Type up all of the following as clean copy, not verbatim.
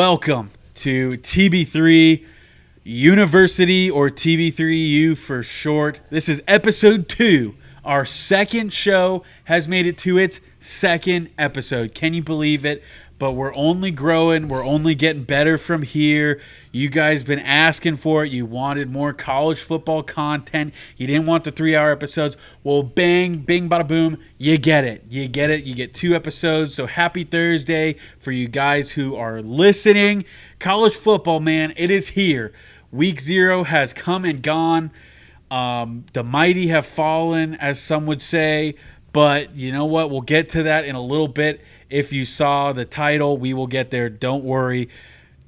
Welcome to TB3 University, or TB3U for short. This is episode 2. Our second show has made it to its second episode. Can you believe it? But we're only growing. We're only getting better from here. You guys been asking for it. You wanted more college football content. You didn't want the 3-hour episodes. Well, bang, bing, bada boom. You get it. You get it. You get 2 episodes. So happy Thursday for you guys who are listening. College football, man, it is here. Week 0 has come and gone. The mighty have fallen, as some would say. But you know what? We'll get to that in a little bit. If you saw the title, we will get there. Don't worry.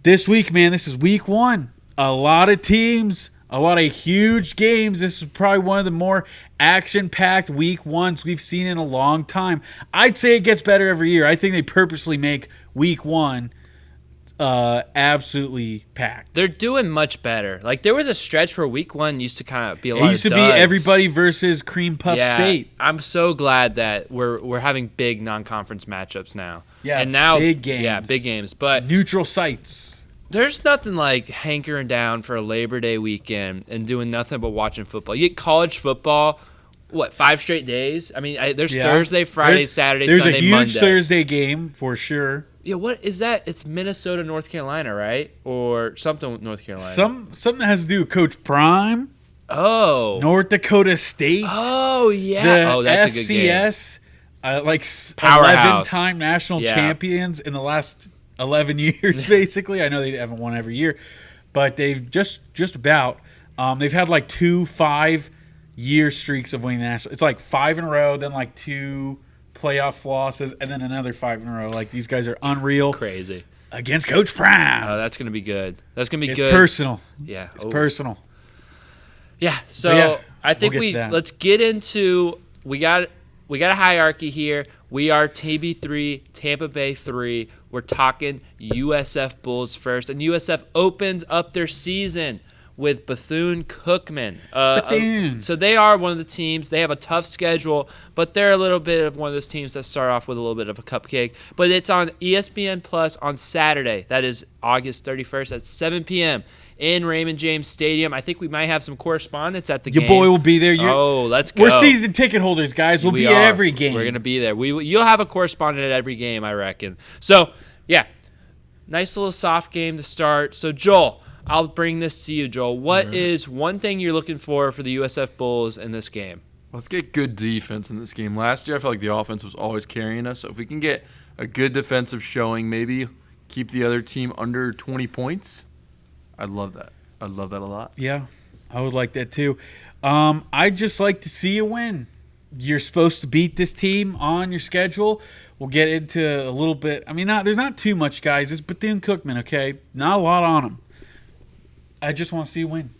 This week, man, this is week 1. A lot of teams, a lot of huge games. This is probably one of the more action-packed week 1s we've seen in a long time. I'd say it gets better every year. I think they purposely make week 1 absolutely packed. They're doing much better. Like, there was a stretch where week 1 used to kind of be a lot of duds. It used to be everybody versus Cream Puff State. I'm so glad that we're having big non-conference matchups now. Yeah, and now, big games. Yeah, big games. But neutral sites. There's nothing like hankering down for a Labor Day weekend and doing nothing but watching football. You get college football, 5 straight days? I mean, there's Thursday, Friday, Saturday, Sunday, Monday. There's a huge Thursday game for sure. Yeah, what is that? It's Minnesota, North Carolina, right? Or something with North Carolina. Something that has to do with Coach Prime. Oh. North Dakota State. Oh, yeah. That's FCS, a good game. Powerhouse. 11-time national champions in the last 11 years, basically. I know they haven't won every year, but they've just about. They've had like 2 5-year streaks of winning the national. It's like 5 in a row, then like 2 playoff losses, and then another 5 in a row. Like, these guys are unreal. Crazy. Against Coach Prime. Oh, that's going to be good. That's going to be it's good. It's personal. Yeah. It's personal. Yeah. So I think let's get into we got a hierarchy here. We are TB3, Tampa Bay 3. We're talking USF Bulls first, and USF opens up their season with Bethune Cookman. Bethune. So they are one of the teams. They have a tough schedule, but they're a little bit of one of those teams that start off with a little bit of a cupcake. But it's on ESPN Plus on Saturday. That is August 31st at 7 p.m. in Raymond James Stadium. I think we might have some correspondents at the game. Your boy will be there. Let's go. We're season ticket holders, guys. We'll be at every game. We're going to be there. You'll have a correspondent at every game, I reckon. So, yeah, nice little soft game to start. So, Joel, I'll bring this to you, Joel. What is one thing you're looking for the USF Bulls in this game? Let's get good defense in this game. Last year, I felt like the offense was always carrying us. So if we can get a good defensive showing, maybe keep the other team under 20 points, I'd love that. I'd love that a lot. Yeah, I would like that too. I'd just like to see you win. You're supposed to beat this team on your schedule. We'll get into a little bit. I mean, there's not too much, guys. It's Bethune Cookman, okay? Not a lot on them. I just want to see you win.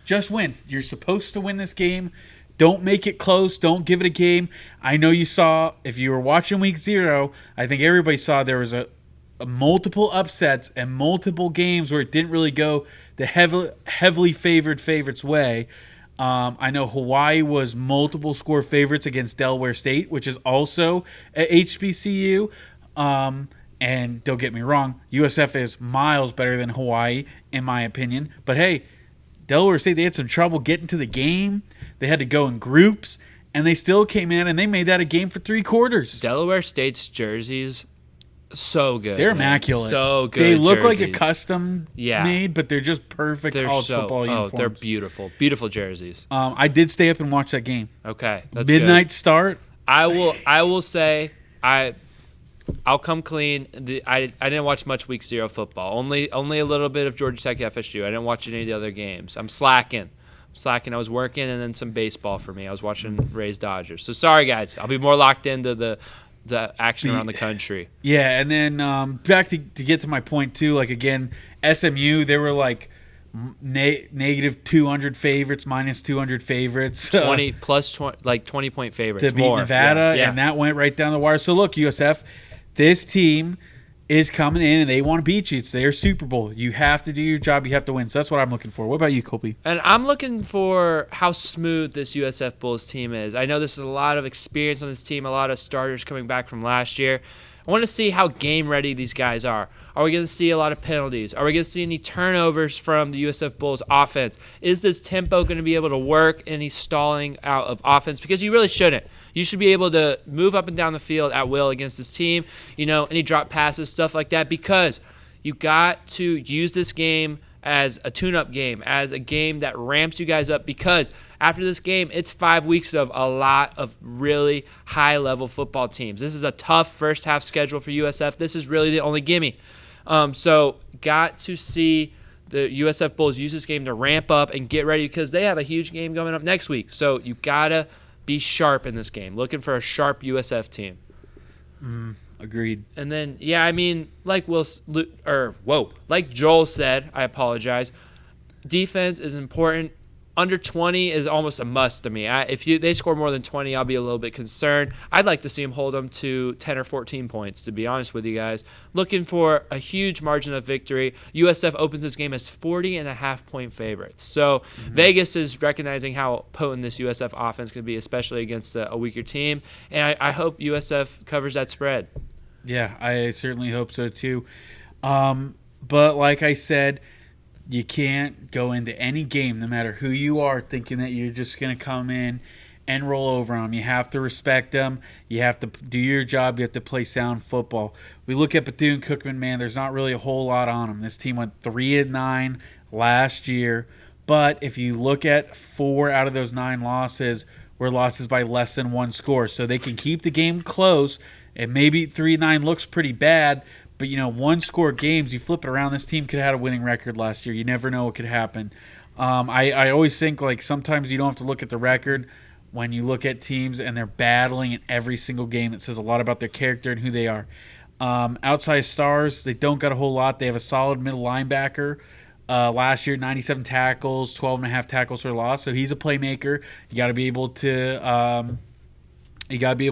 Just win. You're supposed to win this game. Don't make it close. Don't give it a game. I know you saw, if you were watching week 0, I think everybody saw there was a multiple upsets and multiple games where it didn't really go the heavily favored favorites way. I know Hawaii was multiple score favorites against Delaware State, which is also at HBCU. And don't get me wrong, USF is miles better than Hawaii, in my opinion. But hey, Delaware State, they had some trouble getting to the game. They had to go in groups, and they still came in, and they made that a game for 3 quarters. Delaware State's jerseys, so good. They're immaculate. So good. They look jerseys. like a custom made, but they're just perfect college football uniforms. Oh, they're beautiful. Beautiful jerseys. I did stay up and watch that game. Okay. That's Midnight good. Start. I will say I'll come clean. I didn't watch much week 0 football. Only a little bit of Georgia Tech FSU. I didn't watch any of the other games. I'm slacking. I was working, and then some baseball for me. I was watching Rays Dodgers. So sorry, guys. I'll be more locked into the action around the country. Yeah, and then back to get to my point too. Like, again, SMU, they were like negative 200 favorites, minus 200 favorites, 20 plus 20, like 20-point favorites to beat Nevada, and that went right down the wire. So look, USF. This team is coming in, and they want to beat you. It's their Super Bowl. You have to do your job. You have to win. So that's what I'm looking for. What about you, Colby? And I'm looking for how smooth this USF Bulls team is. I know this is a lot of experience on this team, a lot of starters coming back from last year. I want to see how game ready these guys are. Are we going to see a lot of penalties? Are we going to see any turnovers from the USF Bulls offense? Is this tempo going to be able to work? Any stalling out of offense? Because you really shouldn't. You should be able to move up and down the field at will against this team. Any drop passes, stuff like that, because you got to use this game as a tune-up game, as a game that ramps you guys up, because after this game, it's 5 weeks of a lot of really high-level football teams. This is a tough first-half schedule for USF. This is really the only gimme. So got to see the USF Bulls use this game to ramp up and get ready, because they have a huge game coming up next week. So you got to be sharp in this game, looking for a sharp USF team. Agreed. And then, like Joel said, I apologize, defense is important. Under 20 is almost a must to me. If they score more than 20, I'll be a little bit concerned. I'd like to see them hold them to 10 or 14 points, to be honest with you guys. Looking for a huge margin of victory. USF opens this game as 40.5-point favorites. So Vegas is recognizing how potent this USF offense can be, especially against a weaker team. And I hope USF covers that spread. Yeah, I certainly hope so too. But like I said, you can't go into any game, no matter who you are, thinking that you're just going to come in and roll over them. You have to respect them. You have to do your job. You have to play sound football. We look at Bethune Cookman, man, there's not really a whole lot on them. This team went 3-9 last year. But if you look at 4 out of those 9 losses were losses by less than 1 score. So they can keep the game close. And maybe 3-9 looks pretty bad, but, 1-score games, you flip it around, this team could have had a winning record last year. You never know what could happen. I always think, sometimes you don't have to look at the record when you look at teams and they're battling in every single game. It says a lot about their character and who they are. Outside stars, they don't got a whole lot. They have a solid middle linebacker. Last year, 97 tackles, 12.5 tackles for loss. So he's a playmaker. You got to be able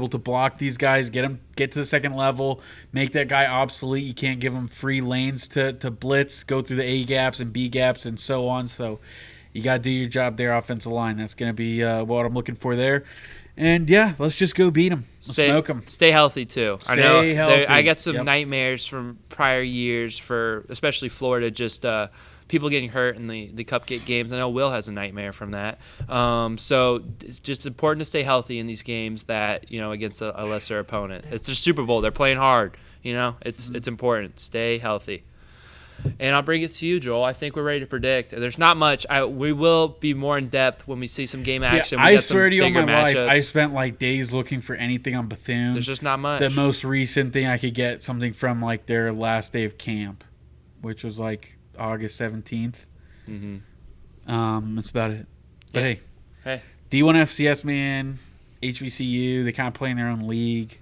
to block these guys, get to the second level, make that guy obsolete. You can't give him free lanes to blitz, go through the A gaps and B gaps and so on. So you got to do your job there, offensive line. That's going to be what I'm looking for there. And, yeah, let's just go beat them. Smoke them. Stay healthy, too. Stay healthy. I got some nightmares from prior years for especially Florida, just people getting hurt in the cupcake games. I know Will has a nightmare from that. So it's just important to stay healthy in these games that, against a lesser opponent. It's a Super Bowl. They're playing hard. It's important. Stay healthy. And I'll bring it to you, Joel. I think we're ready to predict. There's not much. We will be more in depth when we see some game action. Yeah, I swear to you on my life, I spent days looking for anything on Bethune. There's just not much. The most recent thing I could get something from their last day of camp, which was August 17th. That's about it. But hey, D1 FCS, man, HBCU, they kind of play in their own league.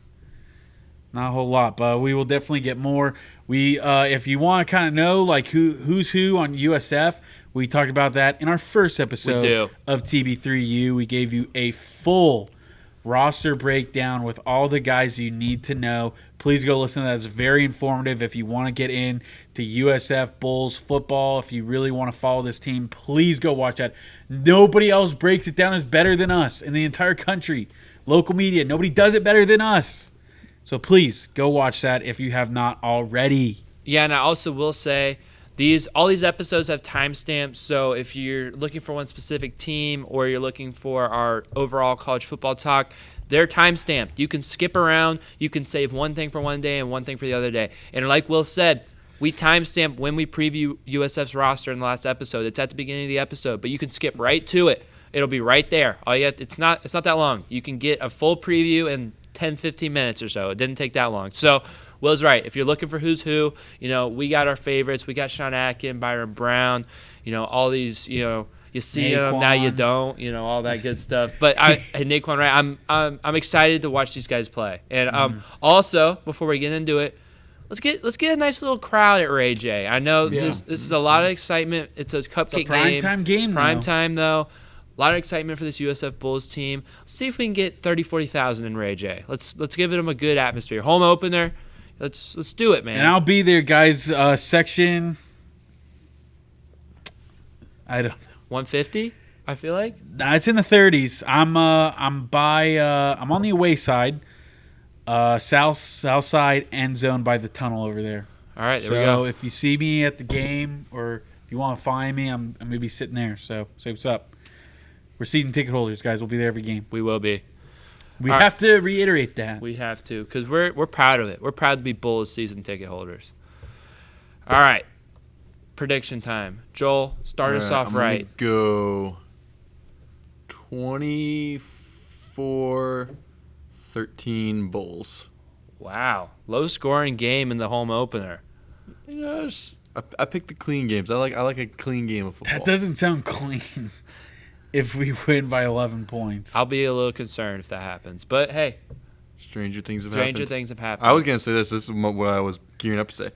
Not a whole lot, but we will definitely get more. We, if you want to kind of know who's who on USF, we talked about that in our first episode of TB3U. We gave you a full roster breakdown with all the guys you need to know. Please go listen to that. It's very informative. If you want to get into USF Bulls football, if you really want to follow this team, please go watch that. Nobody else breaks it down as better than us in the entire country. Local media, nobody does it better than us. So please go watch that if you have not already. Yeah, and I also will say all these episodes have timestamps, so if you're looking for one specific team or you're looking for our overall college football talk, they're timestamped. You can skip around. You can save one thing for one day and one thing for the other day. And like Will said, we timestamp when we preview USF's roster in the last episode. It's at the beginning of the episode, but you can skip right to it. It'll be right there. It's not that long. You can get a full preview in 10, 15 minutes or so. It didn't take that long. So Will's right. If you're looking for who's who, we got our favorites. We got Sean Atkin, Byron Brown, all these, you see them, now you don't, all that good stuff. But Naquan, right? I'm excited to watch these guys play. And also, before we get into it, let's get a nice little crowd at Ray J. I know this is a lot of excitement. It's a cupcake game. Prime time though. A lot of excitement for this USF Bulls team. Let's see if we can get 30,000, 40,000 in Ray J. Let's give them a good atmosphere. Home opener. Let's do it, man. And I'll be there, guys. Section, I don't know. 150, I feel like. Nah, it's in the 30s. I'm on the away side. South side end zone by the tunnel over there. All right, there so we go. If you see me at the game or if you want to find me, I'm going to be sitting there. So say what's up. We're season ticket holders, guys. We'll be there every game. We will be. We have to reiterate that. We have to, because we're proud of it. We're proud to be Bulls season ticket holders. All right. Prediction time. Joel, start us off right. I'm going to go 24-13 Bulls. Wow. Low scoring game in the home opener. I picked the clean games. I like a clean game of football. That doesn't sound clean if we win by 11 points. I'll be a little concerned if that happens. But, hey. Stranger things have happened. I was going to say this. This is what I was gearing up to say.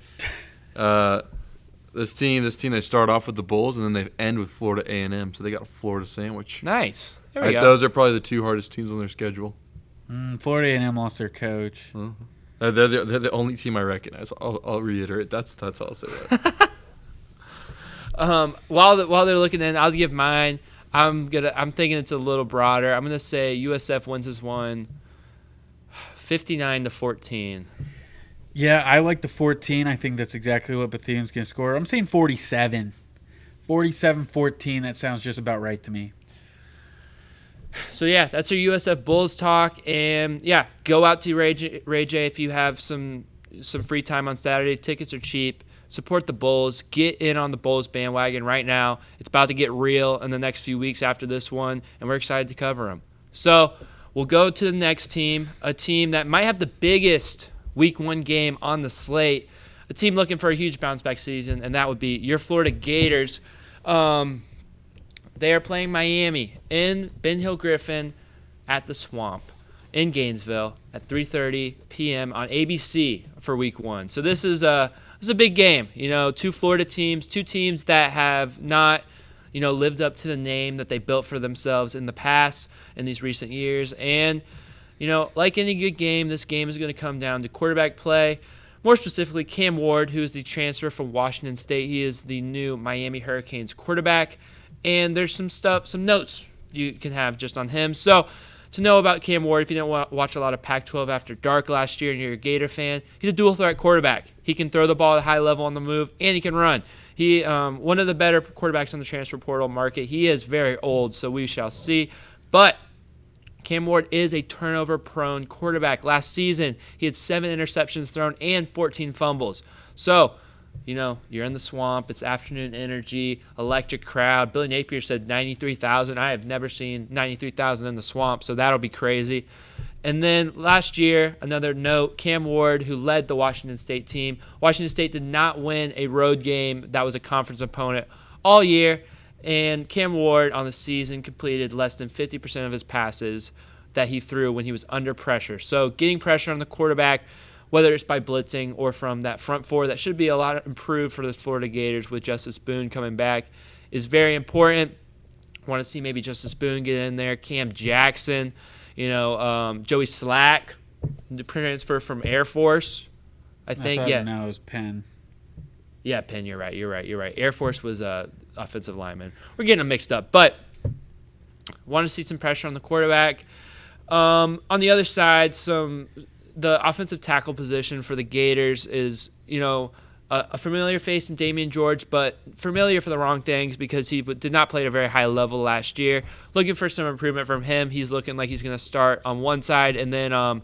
This team, they start off with the Bulls, and then they end with Florida A&M. So they got a Florida sandwich. Nice. There we go. Those are probably the two hardest teams on their schedule. Florida A&M lost their coach. They're the only team I recognize. I'll reiterate. That's all I'll say. That. While they're looking in, I'll give mine. I'm thinking it's a little broader. I'm gonna say USF wins this one, 59-14. Yeah, I like the 14. I think that's exactly what Bethune's going to score. I'm saying 47. 47-14. That sounds just about right to me. So, yeah, that's our USF Bulls talk. And, yeah, go out to Ray J if you have some free time on Saturday. Tickets are cheap. Support the Bulls. Get in on the Bulls bandwagon right now. It's about to get real in the next few weeks after this one, and we're excited to cover them. So, we'll go to the next team, a team that might have the biggest Week 1 game on the slate, a team looking for a huge bounce-back season, and that would be your Florida Gators. They are playing Miami in Ben Hill Griffin at the Swamp in Gainesville at 3:30 p.m. on ABC for Week 1. So this is a big game. Two Florida teams, two teams that have not lived up to the name that they built for themselves in the past in these recent years. And like any good game, this game is going to come down to quarterback play. More specifically, Cam Ward, who is the transfer from Washington State. He is the new Miami Hurricanes quarterback. And there's some notes you can have just on him. So to know about Cam Ward, if you didn't watch a lot of Pac-12 After Dark last year and you're a Gator fan, he's a dual-threat quarterback. He can throw the ball at a high level on the move, and he can run. He one of the better quarterbacks on the transfer portal market. He is very old, so we shall see. But Cam Ward is a turnover-prone quarterback. Last season, he had 7 interceptions thrown and 14 fumbles. So, you're in the Swamp. It's afternoon energy, electric crowd. Billy Napier said 93,000. I have never seen 93,000 in the Swamp, so that'll be crazy. And then last year, another note, Cam Ward, who led the Washington State team. Washington State did not win a road game that was a conference opponent all year. And Cam Ward on the season completed less than 50% of his passes that he threw when he was under pressure. So getting pressure on the quarterback, whether it's by blitzing or from that front four, that should be a lot improved for the Florida Gators with Justice Boone coming back, is very important. Want to see maybe Justice Boone get in there, Cam Jackson, Joey Slack, the transfer from Air Force. I think. No, it was Penn. Yeah, Penn, you're right. Air Force was offensive lineman. We're getting them mixed up, but want to see some pressure on the quarterback. On the other side, the offensive tackle position for the Gators is, a familiar face in Damian George, but familiar for the wrong things because he did not play at a very high level last year. Looking for some improvement from him. He's looking like he's going to start on one side, and then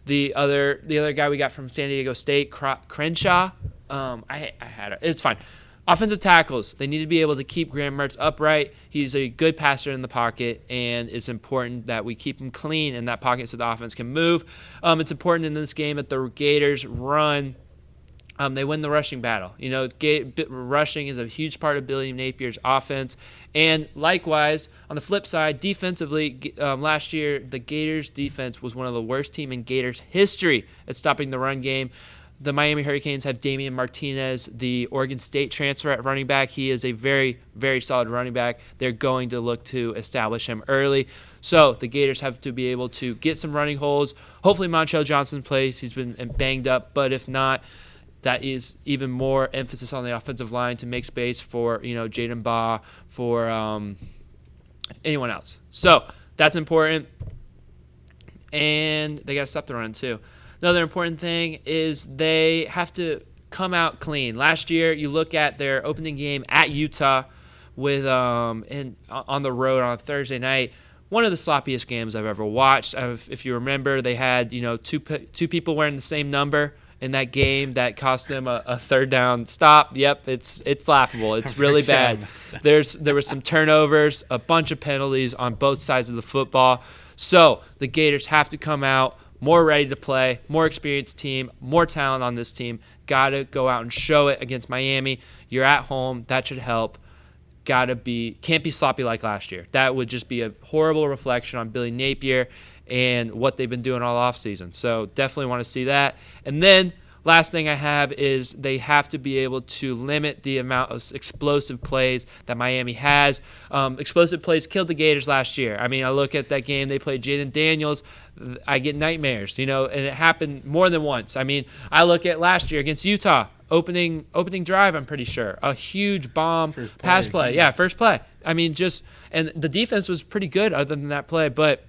the other guy we got from San Diego State, Crenshaw. I had it. It's fine. Offensive tackles, they need to be able to keep Graham Mertz upright. He's a good passer in the pocket, and it's important that we keep him clean in that pocket so the offense can move. It's important in this game that the Gators run. They win the rushing battle. Rushing is a huge part of Billy Napier's offense. And likewise, on the flip side, defensively, last year, the Gators' defense was one of the worst teams in Gators history at stopping the run game. The Miami Hurricanes have Damian Martinez, the Oregon State transfer at running back. He is a very, very solid running back. They're going to look to establish him early. So the Gators have to be able to get some running holes. Hopefully Montrell Johnson plays. He's been banged up, but if not, that is even more emphasis on the offensive line to make space for Jaden Baugh, for anyone else. So that's important. And they got to stop the run too. Another important thing is they have to come out clean. Last year, you look at their opening game at Utah with on the road on a Thursday night. One of the sloppiest games I've ever watched. If you remember, they had two people wearing the same number in that game that cost them a third down stop. Yep, it's laughable. It's really bad. There were some turnovers, a bunch of penalties on both sides of the football. So the Gators have to come out more ready to play, more experienced team, more talent on this team. Got to go out and show it against Miami. You're at home. That should help. Can't be sloppy like last year. That would just be a horrible reflection on Billy Napier and what they've been doing all offseason. So definitely want to see that. And then last thing I have is they have to be able to limit the amount of explosive plays that Miami has. Explosive plays killed the Gators last year. I mean, I look at that game they played Jaden Daniels. I get nightmares, and it happened more than once. I mean, I look at last year against Utah. Opening drive, I'm pretty sure. A huge bomb pass play. Yeah, first play. I mean, and the defense was pretty good other than that play. But,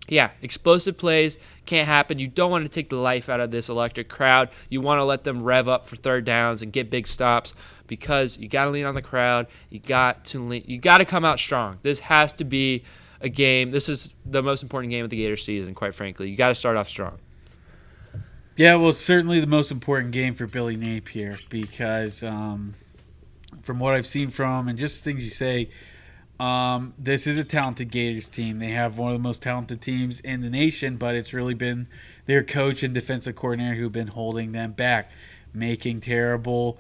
yeah, explosive plays can't happen. You don't want to take the life out of this electric crowd. You want to let them rev up for third downs and get big stops because you got to lean on the crowd. You got to come out strong. This has to be a game. This is the most important game of the Gator season, quite frankly. You got to start off strong. Yeah, well, it's certainly the most important game for Billy Napier because from what I've seen from and just things you say, this is a talented Gators team. They have one of the most talented teams in the nation, but it's really been their coach and defensive coordinator who've been holding them back, making terrible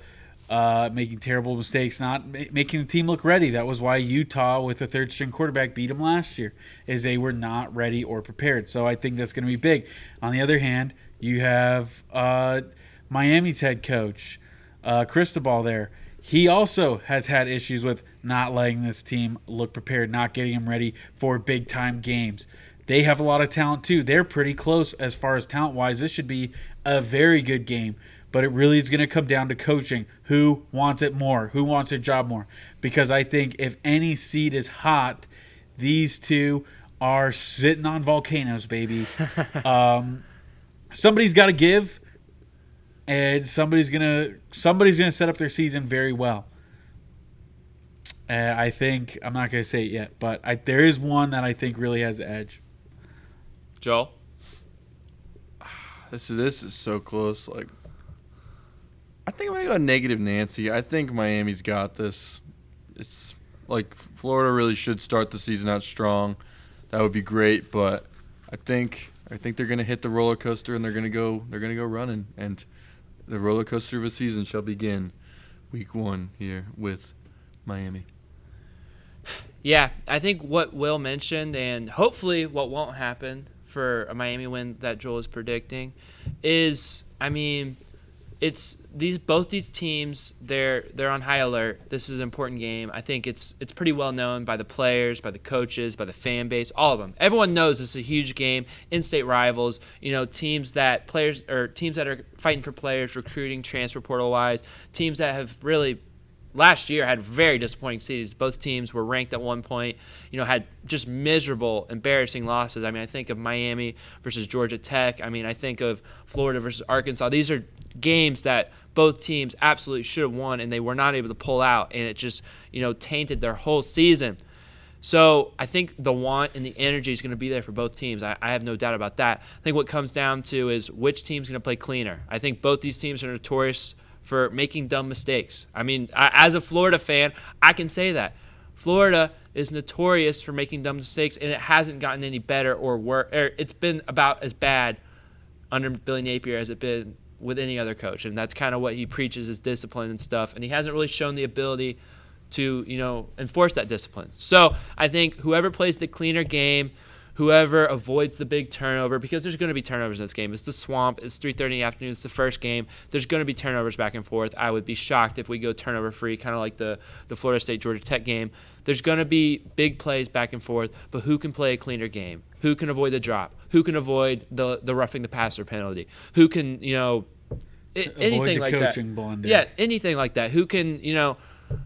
mistakes, not making the team look ready. That was why Utah, with a third-string quarterback, beat them last year, is they were not ready or prepared. So I think that's going to be big. On the other hand, you have Miami's head coach, Cristobal there. He also has had issues with not letting this team look prepared, not getting them ready for big-time games. They have a lot of talent, too. They're pretty close as far as talent-wise. This should be a very good game. But it really is going to come down to coaching. Who wants it more? Who wants their job more? Because I think if any seed is hot, these two are sitting on volcanoes, baby. Somebody's got to give, and somebody's gonna set up their season very well. I think I'm not gonna say it yet, but there is one that I think really has the edge. Joel, this is so close. Like, I think I'm gonna go negative Nancy. I think Miami's got this. It's like Florida really should start the season out strong. That would be great, but I think they're going to hit the roller coaster and they're going to go running, and the roller coaster of a season shall begin week 1 here with Miami. Yeah, I think what Will mentioned and hopefully what won't happen for a Miami win that Joel is predicting is, I mean, it's both these teams, they're on high alert. This is an important game. I think it's pretty well known by the players, by the coaches, by the fan base, all of them. Everyone knows this is a huge game. In-state rivals, teams that are fighting for players, recruiting, transfer portal wise, teams that have really last year had very disappointing seasons. Both teams were ranked at one point, had just miserable, embarrassing losses. I mean, I think of Miami versus Georgia Tech. I mean, I think of Florida versus Arkansas. These are games that both teams absolutely should have won, and they were not able to pull out, and it just, tainted their whole season. So I think the want and the energy is going to be there for both teams. I have no doubt about that. I think what comes down to is which team's going to play cleaner. I think both these teams are notorious for making dumb mistakes. I mean, as a Florida fan, I can say that. Florida is notorious for making dumb mistakes, and it hasn't gotten any better or worse. It's been about as bad under Billy Napier as it's been with any other coach, and that's kind of what he preaches is discipline and stuff, and he hasn't really shown the ability to, enforce that discipline. So I think whoever plays the cleaner game, whoever avoids the big turnover, because there's going to be turnovers in this game. It's the Swamp. It's 3:30 in the afternoon. It's the first game. There's going to be turnovers back and forth. I would be shocked if we go turnover-free, kind of like the Florida State Georgia Tech game. There's going to be big plays back and forth, but who can play a cleaner game? Who can avoid the drop? Who can avoid the roughing the passer penalty? Who can, anything like that? Blunder. Yeah, anything like that. Who can,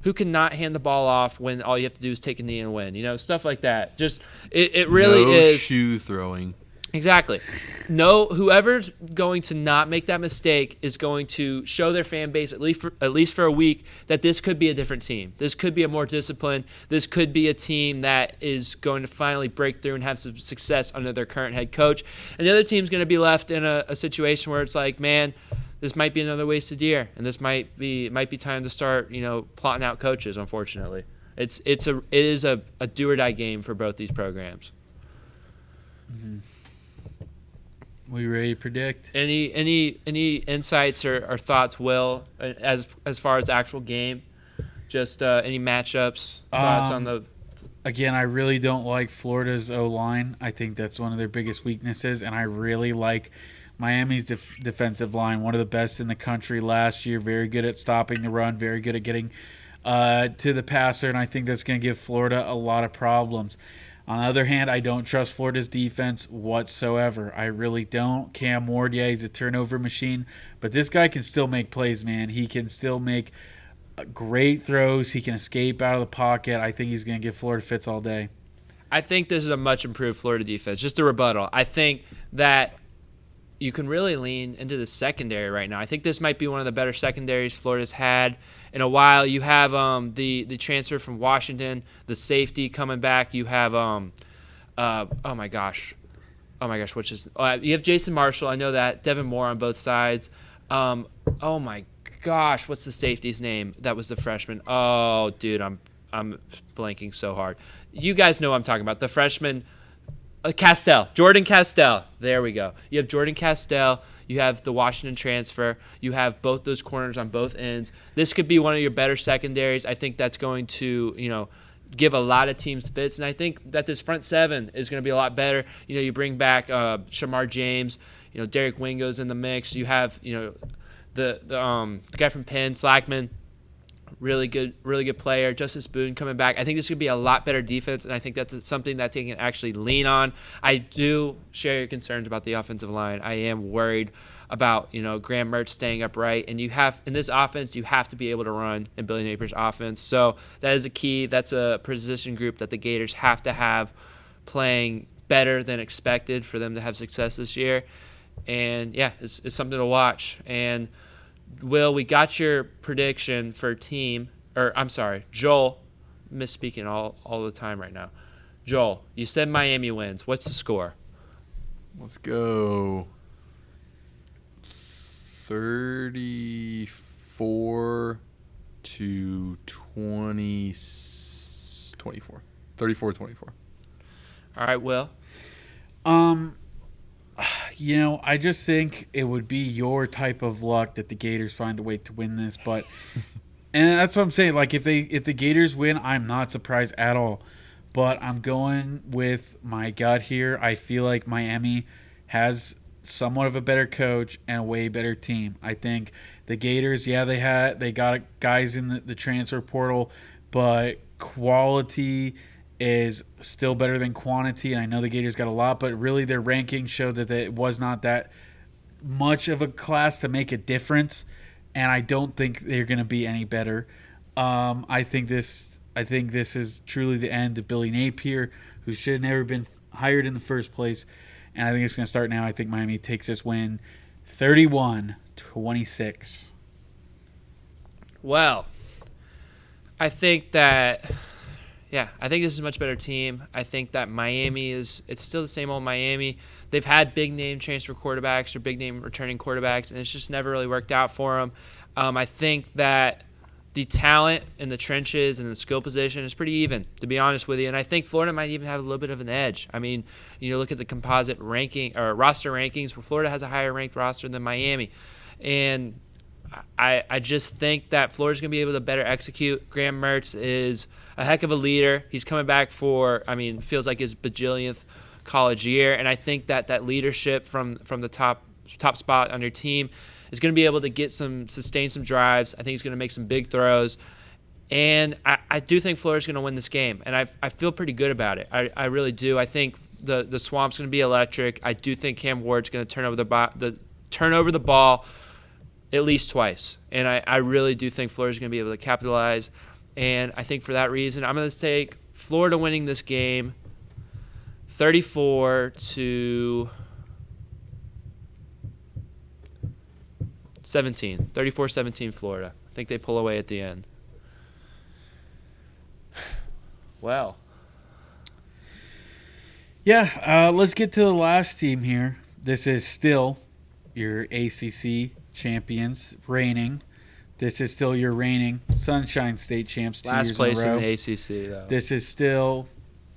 who can not hand the ball off when all you have to do is take a knee and win? Stuff like that. Just it really no is. Shoe throwing. Exactly. No, whoever's going to not make that mistake is going to show their fan base, at least for a week, that this could be a different team. This could be a more disciplined. This could be a team that is going to finally break through and have some success under their current head coach. And the other team's going to be left in a situation where it's like, man, this might be another wasted year, and this might be time to start, plotting out coaches. Unfortunately, it is a do or die game for both these programs. Mm-hmm. We ready to predict? Any insights or thoughts, Will, as far as actual game? Just any matchups, thoughts on the. Again, I really don't like Florida's O-line. I think that's one of their biggest weaknesses, and I really like Miami's defensive line, one of the best in the country last year. Very good at stopping the run, very good at getting to the passer, and I think that's going to give Florida a lot of problems. On the other hand, I don't trust Florida's defense whatsoever. I really don't. Cam Ward, yeah, he's a turnover machine, but this guy can still make plays, man. He can still make great throws. He can escape out of the pocket. I think he's going to give Florida fits all day. I think this is a much improved Florida defense. Just a rebuttal. I think that you can really lean into the secondary right now. I think this might be one of the better secondaries Florida's had in a while. You have the transfer from Washington, the safety coming back. You have you have Jason Marshall. I know that. Devin Moore on both sides. Oh my gosh, what's the safety's name? That was the freshman. Oh, dude, I'm blanking so hard. You guys know what I'm talking about. The freshman. Jordan Castell. There we go. You have Jordan Castell. You have the Washington transfer. You have both those corners on both ends. This could be one of your better secondaries. I think that's going to, give a lot of teams fits. And I think that this front seven is going to be a lot better. You bring back Shamar James. Derek Wingo's in the mix. You have, the guy from Penn, Slackman. Really good player. Justice Boone coming back. I think this could be a lot better defense, and I think that's something that they can actually lean on. I do share your concerns about the offensive line. I am worried about Graham Mertz staying upright, and you have in this offense you have to be able to run in Billy Napier's offense. So that is a key. That's a position group that the Gators have to have playing better than expected for them to have success this year. And yeah, it's something to watch. And Will, we got your prediction for Joel, misspeaking all the time right now. Joel, you said Miami wins. What's the score? Let's go 34 to 24. 34-24. All right, Will. I just think it would be your type of luck that the Gators find a way to win this. But, and that's what I'm saying. Like, if the Gators win, I'm not surprised at all. But I'm going with my gut here. I feel like Miami has somewhat of a better coach and a way better team. I think the Gators, they got guys in the transfer portal, but quality is still better than quantity, and I know the Gators got a lot, but really their rankings showed that it was not that much of a class to make a difference, and I don't think they're going to be any better. I think this is truly the end of Billy Napier, who should have never been hired in the first place, and I think it's going to start now. I think Miami takes this win 31-26. Well, I think that... Yeah, I think this is a much better team. I think that Miami it's still the same old Miami. They've had big-name transfer quarterbacks or big-name returning quarterbacks, and it's just never really worked out for them. I think that the talent in the trenches and the skill position is pretty even, to be honest with you. And I think Florida might even have a little bit of an edge. I mean, look at the composite ranking or roster rankings where Florida has a higher-ranked roster than Miami. And I just think that Florida's going to be able to better execute. Graham Mertz is a heck of a leader. He's coming back feels like his bajillionth college year, and I think that leadership from the top spot on your team is going to be able to sustain some drives. I think he's going to make some big throws, and I do think Florida's going to win this game, and I feel pretty good about it. I really do. I think the Swamp's going to be electric. I do think Cam Ward's going to turn over the ball at least twice, and I really do think Florida's going to be able to capitalize. And I think for that reason, I'm going to take Florida winning this game 34-17. 34-17 Florida. I think they pull away at the end. Well. Yeah, let's get to the last team here. This is still your ACC champions, reigning. This is still your reigning Sunshine State champs 2 Last years place in a row. in the ACC, though. This is still,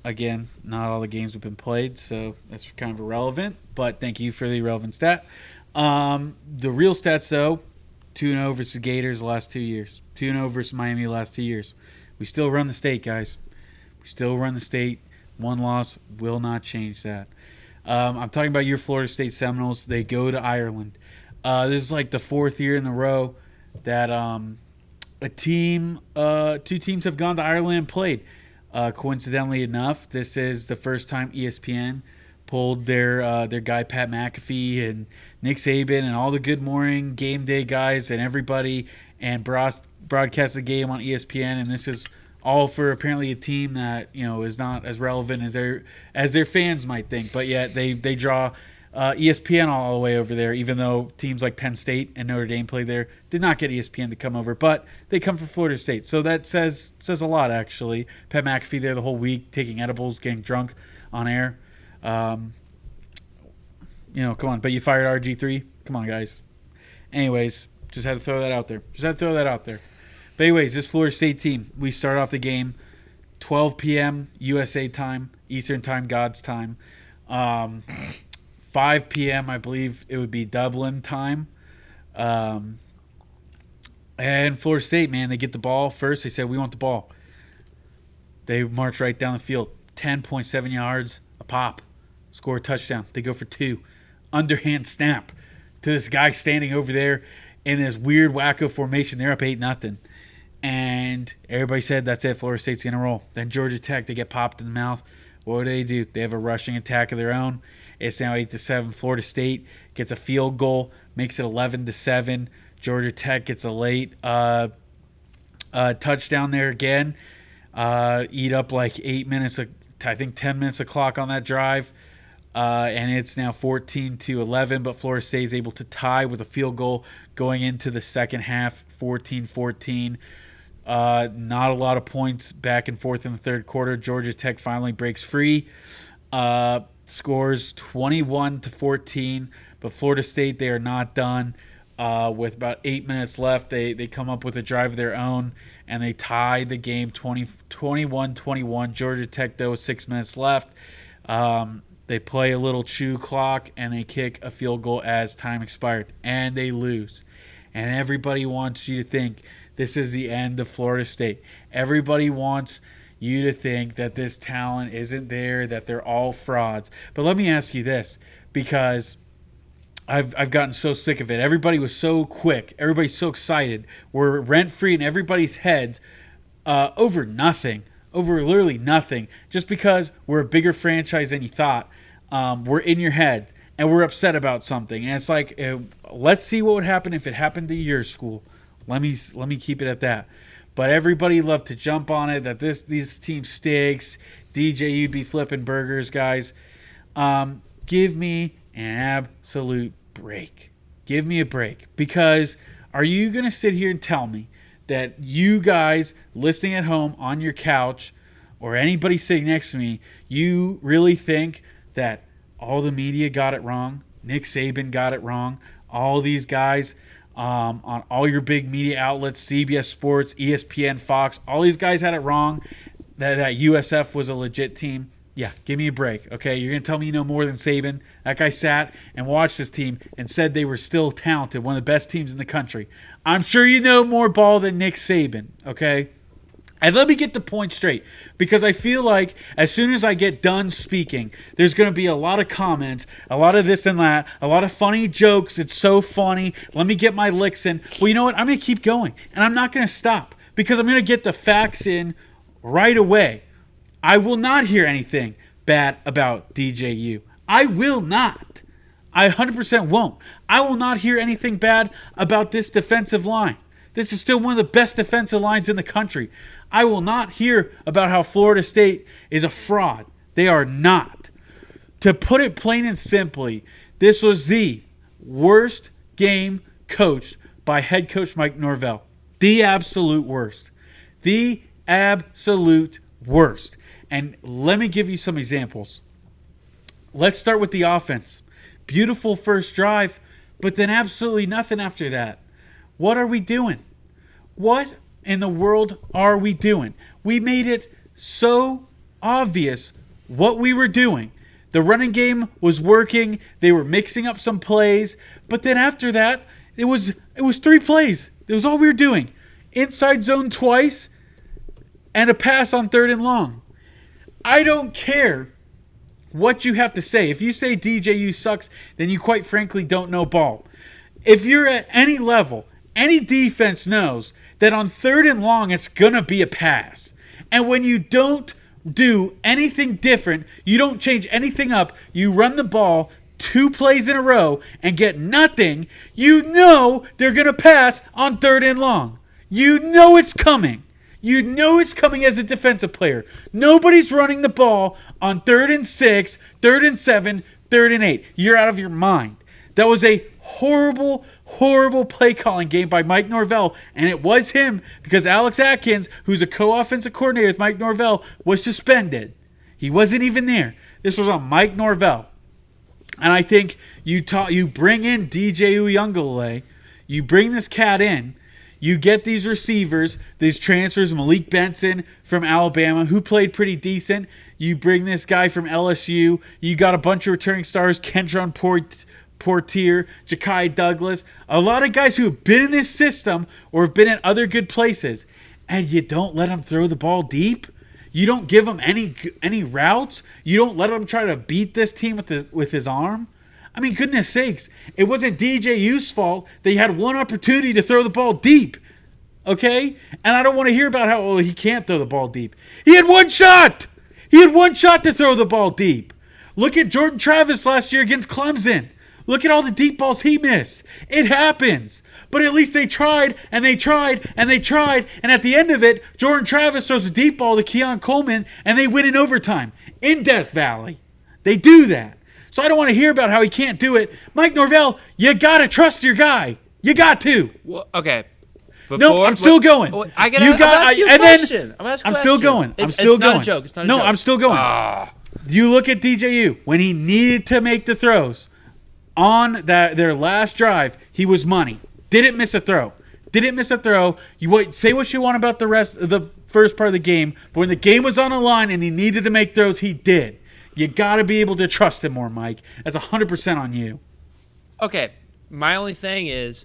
again, not all the games have been played, so that's kind of irrelevant. But thank you for the relevant stat. The real stats, though, 2-0 versus Gators the last 2 years. 2-0 versus Miami the last 2 years. We still run the state, guys. We still run the state. One loss will not change that. I'm talking about your Florida State Seminoles. They go to Ireland. This is like the fourth year in a row that two teams have gone to Ireland and played. Coincidentally enough, this is the first time ESPN pulled their guy Pat McAfee and Nick Saban and all the Good Morning Game Day guys and everybody and broadcast the game on ESPN. And this is all for apparently a team that is not as relevant as their fans might think. But yet they draw ESPN all the way over there, even though teams like Penn State and Notre Dame play there, did not get ESPN to come over, but they come from Florida State. So that says a lot, actually. Pat McAfee there the whole week, taking edibles, getting drunk on air. Come on. But you fired RG3? Come on, guys. Anyways, just had to throw that out there. But anyways, this Florida State team, we start off the game 12 p.m. USA time, Eastern time, God's time. 5 p.m., I believe it would be Dublin time. And Florida State, man, they get the ball first. They said, we want the ball. They march right down the field. 10.7 yards, a pop. Score a touchdown. They go for 2. Underhand snap to this guy standing over there in this weird wacko formation. They're up 8-0. And everybody said, that's it, Florida State's going to roll. Then Georgia Tech, they get popped in the mouth. What do? They have a rushing attack of their own. It's now 8-7. Florida State gets a field goal, makes it 11-7. Georgia Tech gets a late touchdown there again. Eat up like 8 minutes, I think 10 minutes of clock on that drive. And it's now 14-11, but Florida State is able to tie with a field goal going into the second half, 14-14. Not a lot of points back and forth in the third quarter. Georgia Tech finally breaks free, scores 21-14, but Florida State, they are not done. With about 8 minutes left, they come up with a drive of their own, and they tie the game 21-21. Georgia Tech, though, with 6 minutes left. They play a little chew clock, and they kick a field goal as time expired, and they lose. And everybody wants you to think this is the end of Florida State. Everybody wants you to think that this talent isn't there, that they're all frauds. But let me ask you this, because I've gotten so sick of it. Everybody was so quick. Everybody's so excited. We're rent-free in everybody's heads over nothing, over literally nothing, just because we're a bigger franchise than you thought. We're in your head, and we're upset about something. And it's like, let's see what would happen if it happened to your school. Let me keep it at that. But everybody loved to jump on it, that these team stinks. DJ, you'd be flipping burgers, guys. Give me an absolute break. Give me a break. Because are you going to sit here and tell me that you guys listening at home on your couch or anybody sitting next to me, you really think that all the media got it wrong? Nick Saban got it wrong. All these guys on all your big media outlets, CBS Sports, ESPN, Fox, all these guys had it wrong that USF was a legit team. Yeah, give me a break, okay? You're going to tell me you know more than Saban. That guy sat and watched this team and said they were still talented, one of the best teams in the country. I'm sure you know more ball than Nick Saban, okay? And let me get the point straight, because I feel like as soon as I get done speaking, there's going to be a lot of comments, a lot of this and that, a lot of funny jokes. It's so funny. Let me get my licks in. Well, you know what? I'm going to keep going, and I'm not going to stop, because I'm going to get the facts in right away. I will not hear anything bad about DJU. I will not. I 100% won't. I will not hear anything bad about this defensive line. This is still one of the best defensive lines in the country. I will not hear about how Florida State is a fraud. They are not. To put it plain and simply, this was the worst game coached by head coach Mike Norvell. The absolute worst. The absolute worst. And let me give you some examples. Let's start with the offense. Beautiful first drive, but then absolutely nothing after that. What are we doing? What in the world are we doing? We made it so obvious what we were doing. The running game was working. They were mixing up some plays. But then after that, it was 3 plays. It was all we were doing. Inside zone twice and a pass on 3rd and long. I don't care what you have to say. If you say DJU sucks, then you quite frankly don't know ball. If you're at any level, any defense knows that on 3rd and long, it's going to be a pass. And when you don't do anything different, you don't change anything up, you run the ball 2 plays in a row and get nothing, you know they're going to pass on 3rd and long. You know it's coming. You know it's coming as a defensive player. Nobody's running the ball on 3rd and 6, 3rd and 7, 3rd and 8. You're out of your mind. That was a horrible, horrible play calling game by Mike Norvell, and it was him because Alex Atkins, who's a co-offensive coordinator with Mike Norvell, was suspended. He wasn't even there. This was on Mike Norvell. And I think you bring in DJ Uyunglele, you bring this cat in, you get these receivers, these transfers, Malik Benson from Alabama, who played pretty decent. You bring this guy from LSU. You got a bunch of returning stars, Kentron Portier, Ja'Kai Douglas, a lot of guys who have been in this system or have been in other good places, and you don't let them throw the ball deep. You don't give him any routes. You don't let him try to beat this team with his arm. I mean, goodness sakes, it wasn't DJU's fault. They had one opportunity to throw the ball deep, okay? And I don't want to hear about how he can't throw the ball deep. He had one shot. He had one shot to throw the ball deep. Look at Jordan Travis last year against Clemson. Look at all the deep balls he missed. It happens. But at least they tried, and they tried, and they tried. And at the end of it, Jordan Travis throws a deep ball to Keon Coleman, and they win in overtime in Death Valley. They do that. So I don't want to hear about how he can't do it. Mike Norvell, you got to trust your guy. You got to. Well, okay. No, I'm still going. I got to ask you a question. I'm still going. I'm still going. It's not a joke. It's not a joke. No, I'm still going. You look at DJU. When he needed to make the throws on their last drive, he was money. Didn't miss a throw. You say what you want about the rest of the first part of the game, but when the game was on the line and he needed to make throws, he did. You got to be able to trust him more, Mike. That's 100% on you. Okay, my only thing is,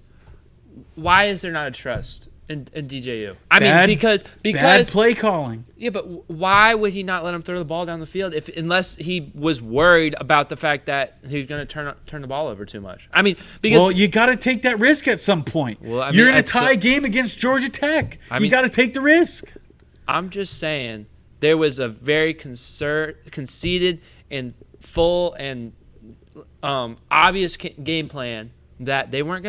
why is there not a trust in DJU? I mean, because bad play calling. Yeah, but why would he not let him throw the ball down the field unless he was worried about the fact that he was going to turn the ball over too much? I mean, because you got to take that risk at some point. Well, you're in a tie game against Georgia Tech. You got to take the risk. I'm just saying there was a very conceited and full and obvious game plan that they were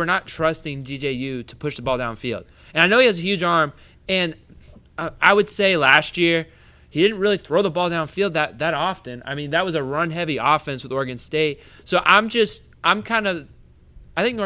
not trusting DJU to push the ball downfield. And I know he has a huge arm, and I would say last year he didn't really throw the ball downfield that often. I mean, that was a run-heavy offense with Oregon State. So I think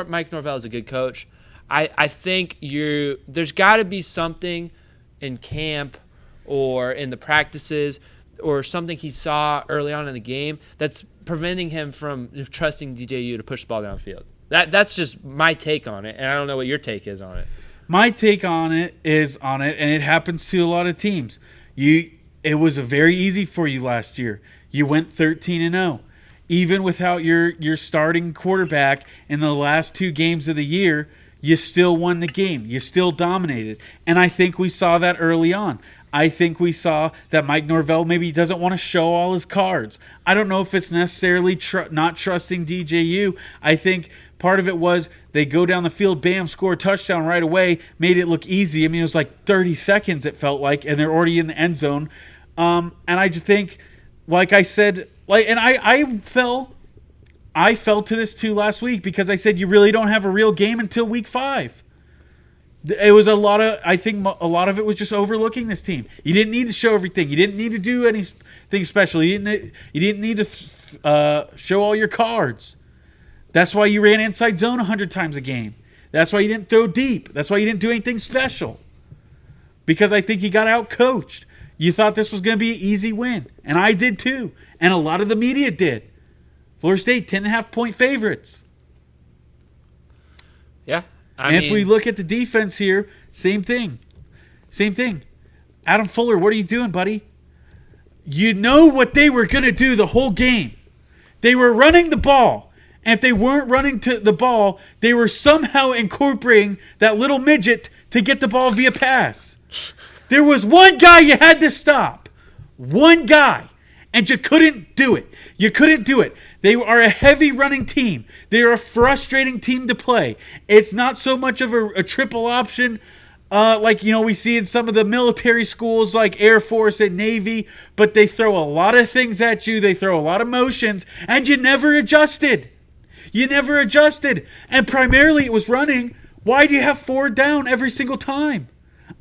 Mike Norvell is a good coach. I think there's got to be something in camp or in the practices or something he saw early on in the game that's preventing him from trusting DJU to push the ball downfield. That's just my take on it, and I don't know what your take is on it. My take on it, and it happens to a lot of teams. It was very easy for you last year. You went 13-0. Even without your starting quarterback in the last 2 games of the year, you still won the game. You still dominated. And I think we saw that early on. I think we saw that Mike Norvell maybe doesn't want to show all his cards. I don't know if it's necessarily not trusting DJU. I think part of it was they go down the field, bam, score a touchdown right away, made it look easy. I mean, it was like 30 seconds it felt like, and they're already in the end zone. And I just think, like I said, and I fell to this too last week because I said you really don't have a real game until week 5. It was I think a lot of it was just overlooking this team. You didn't need to show everything. You didn't need to do anything special. You didn't need to show all your cards. That's why you ran inside zone 100 times a game. That's why you didn't throw deep. That's why you didn't do anything special. Because I think you got out-coached. You thought this was going to be an easy win. And I did too. And a lot of the media did. Florida State, 10.5-point favorites. Yeah. If we look at the defense here, same thing. Adam Fuller, what are you doing, buddy? You know what they were going to do the whole game. They were running the ball. And if they weren't running to the ball, they were somehow incorporating that little midget to get the ball via pass. There was one guy you had to stop. One guy. And you couldn't do it. They are a heavy running team. They are a frustrating team to play. It's not so much of a triple option like we see in some of the military schools like Air Force and Navy, but they throw a lot of things at you. They throw a lot of motions, and you never adjusted. And primarily it was running. Why do you have 4 down every single time?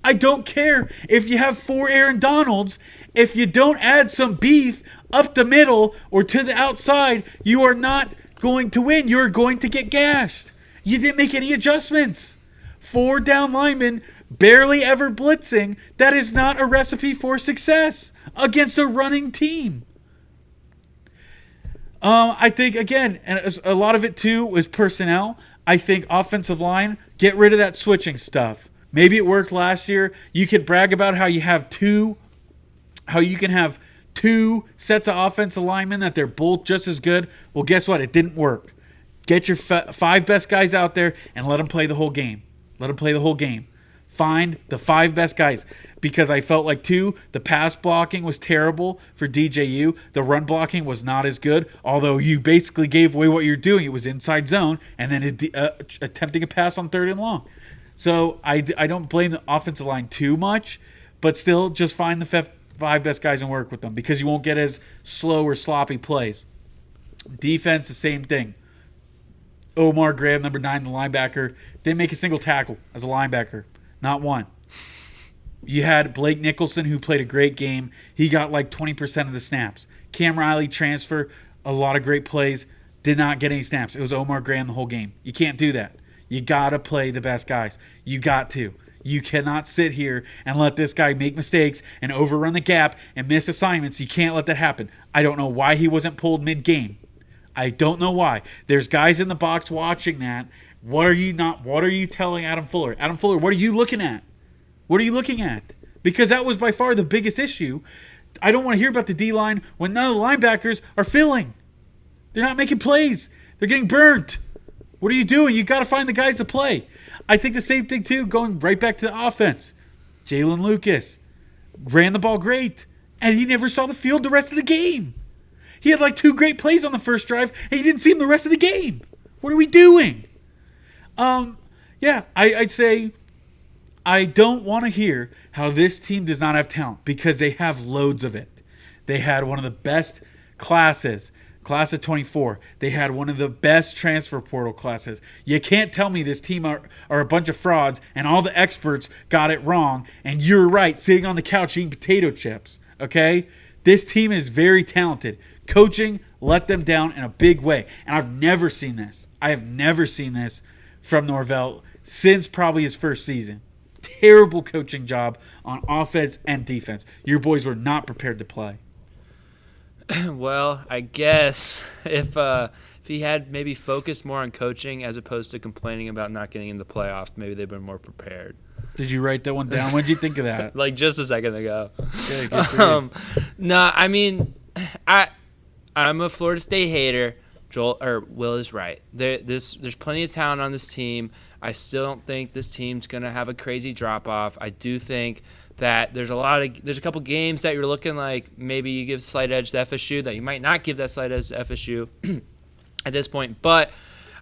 I don't care if you have 4 Aaron Donalds. If you don't add some beef up the middle or to the outside, you are not going to win. You're going to get gashed. You didn't make any adjustments. 4 down linemen barely ever blitzing. That is not a recipe for success against a running team. I think, again, and a lot of it, too, was personnel. I think offensive line, get rid of that switching stuff. Maybe it worked last year. You could brag about how you can have 2 sets of offensive linemen that they're both just as good. Well, guess what? It didn't work. Get your 5 best guys out there and let them play the whole game. Find the 5 best guys. Because I felt like, too, the pass blocking was terrible for DJU. The run blocking was not as good, although you basically gave away what you're doing. It was inside zone and then attempting a pass on 3rd and long. So I don't blame the offensive line too much, but still just find the 5 best guys and work with them because you won't get as slow or sloppy plays. Defense, the same thing. Omar Graham, number 9, the linebacker, didn't make a single tackle as a linebacker. Not one. You had Blake Nicholson, who played a great game. He got like 20% of the snaps. Cam Riley transfer, a lot of great plays, did not get any snaps. It was Omar Graham the whole game. You can't do that. You got to play the best guys. You got to. You cannot sit here and let this guy make mistakes and overrun the gap and miss assignments. You can't let that happen. I don't know why he wasn't pulled mid-game. I don't know why. There's guys in the box watching that. What are you telling Adam Fuller? Adam Fuller, what are you looking at? What are you looking at? Because that was by far the biggest issue. I don't want to hear about the D-line when none of the linebackers are filling. They're not making plays. They're getting burnt. What are you doing? You got to find the guys to play. I think the same thing, too, going right back to the offense. Jalen Lucas ran the ball great, and he never saw the field the rest of the game. He had like 2 great plays on the first drive, and he didn't see him the rest of the game. What are we doing? I'd say I don't want to hear how this team does not have talent because they have loads of it. They had one of the best classes, class of 24. They had one of the best transfer portal classes. You can't tell me this team are a bunch of frauds and all the experts got it wrong and you're right, sitting on the couch eating potato chips, okay? This team is very talented. Coaching let them down in a big way. And I've never seen this. I have never seen this from Norvell since probably his first season. Terrible coaching job on offense and defense. Your boys were not prepared to play. Well, I guess if he had maybe focused more on coaching as opposed to complaining about not getting in the playoff, maybe they'd been more prepared. Did you write that one down? What did you think of that? Like just a second ago. Okay, good for you. No, I mean, I'm a Florida State hater. Will is right. There's plenty of talent on this team. I still don't think this team's gonna have a crazy drop off. I do think that there's a couple games that you're looking like maybe you give slight edge to FSU that you might not give that slight edge to FSU at this point. But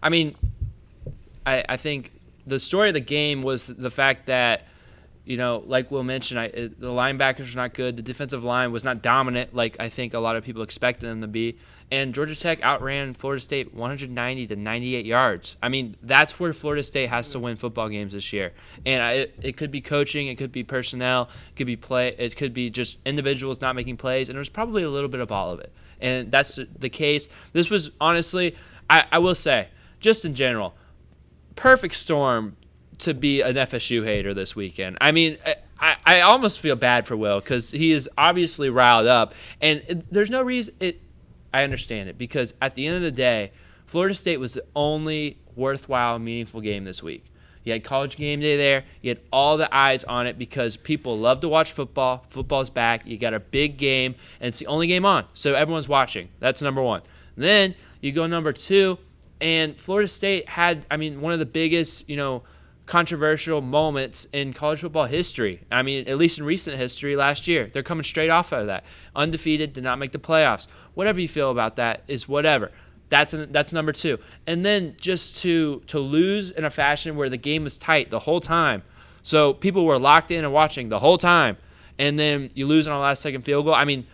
I mean, I think the story of the game was the fact that like Will mentioned, the linebackers are not good. The defensive line was not dominant like I think a lot of people expected them to be. And Georgia Tech outran Florida State 190 to 98 yards. I mean, that's where Florida State has to win football games this year. And it could be coaching, it could be personnel, it could be play, it could be just individuals not making plays, and there's probably a little bit of all of it. And that's the case. This was honestly, I will say, just in general, perfect storm to be an FSU hater this weekend. I mean, I almost feel bad for Will because he is obviously riled up, and there's no reason I understand it because at the end of the day, Florida State was the only worthwhile, meaningful game this week. You had College Game Day there. You had all the eyes on it because people love to watch football. Football's back. You got a big game, and it's the only game on, so everyone's watching. That's number one. Then you go number two, and Florida State had, one of the biggest, controversial moments in college football history. I mean, at least in recent history last year. They're coming straight off of that. Undefeated, did not make the playoffs. Whatever you feel about that is whatever. That's number two. And then just to lose in a fashion where the game was tight the whole time. So people were locked in and watching the whole time. And then you lose on a last-second field goal. I mean,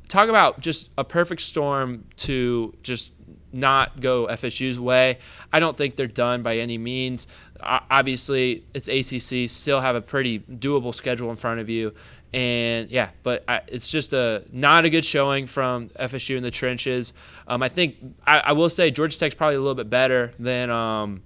talk about just a perfect storm to just not go FSU's way. I don't think they're done by any means. Obviously, it's ACC, still have a pretty doable schedule in front of you. And, yeah, but it's just not a good showing from FSU in the trenches. I think I will say Georgia Tech's probably a little bit better than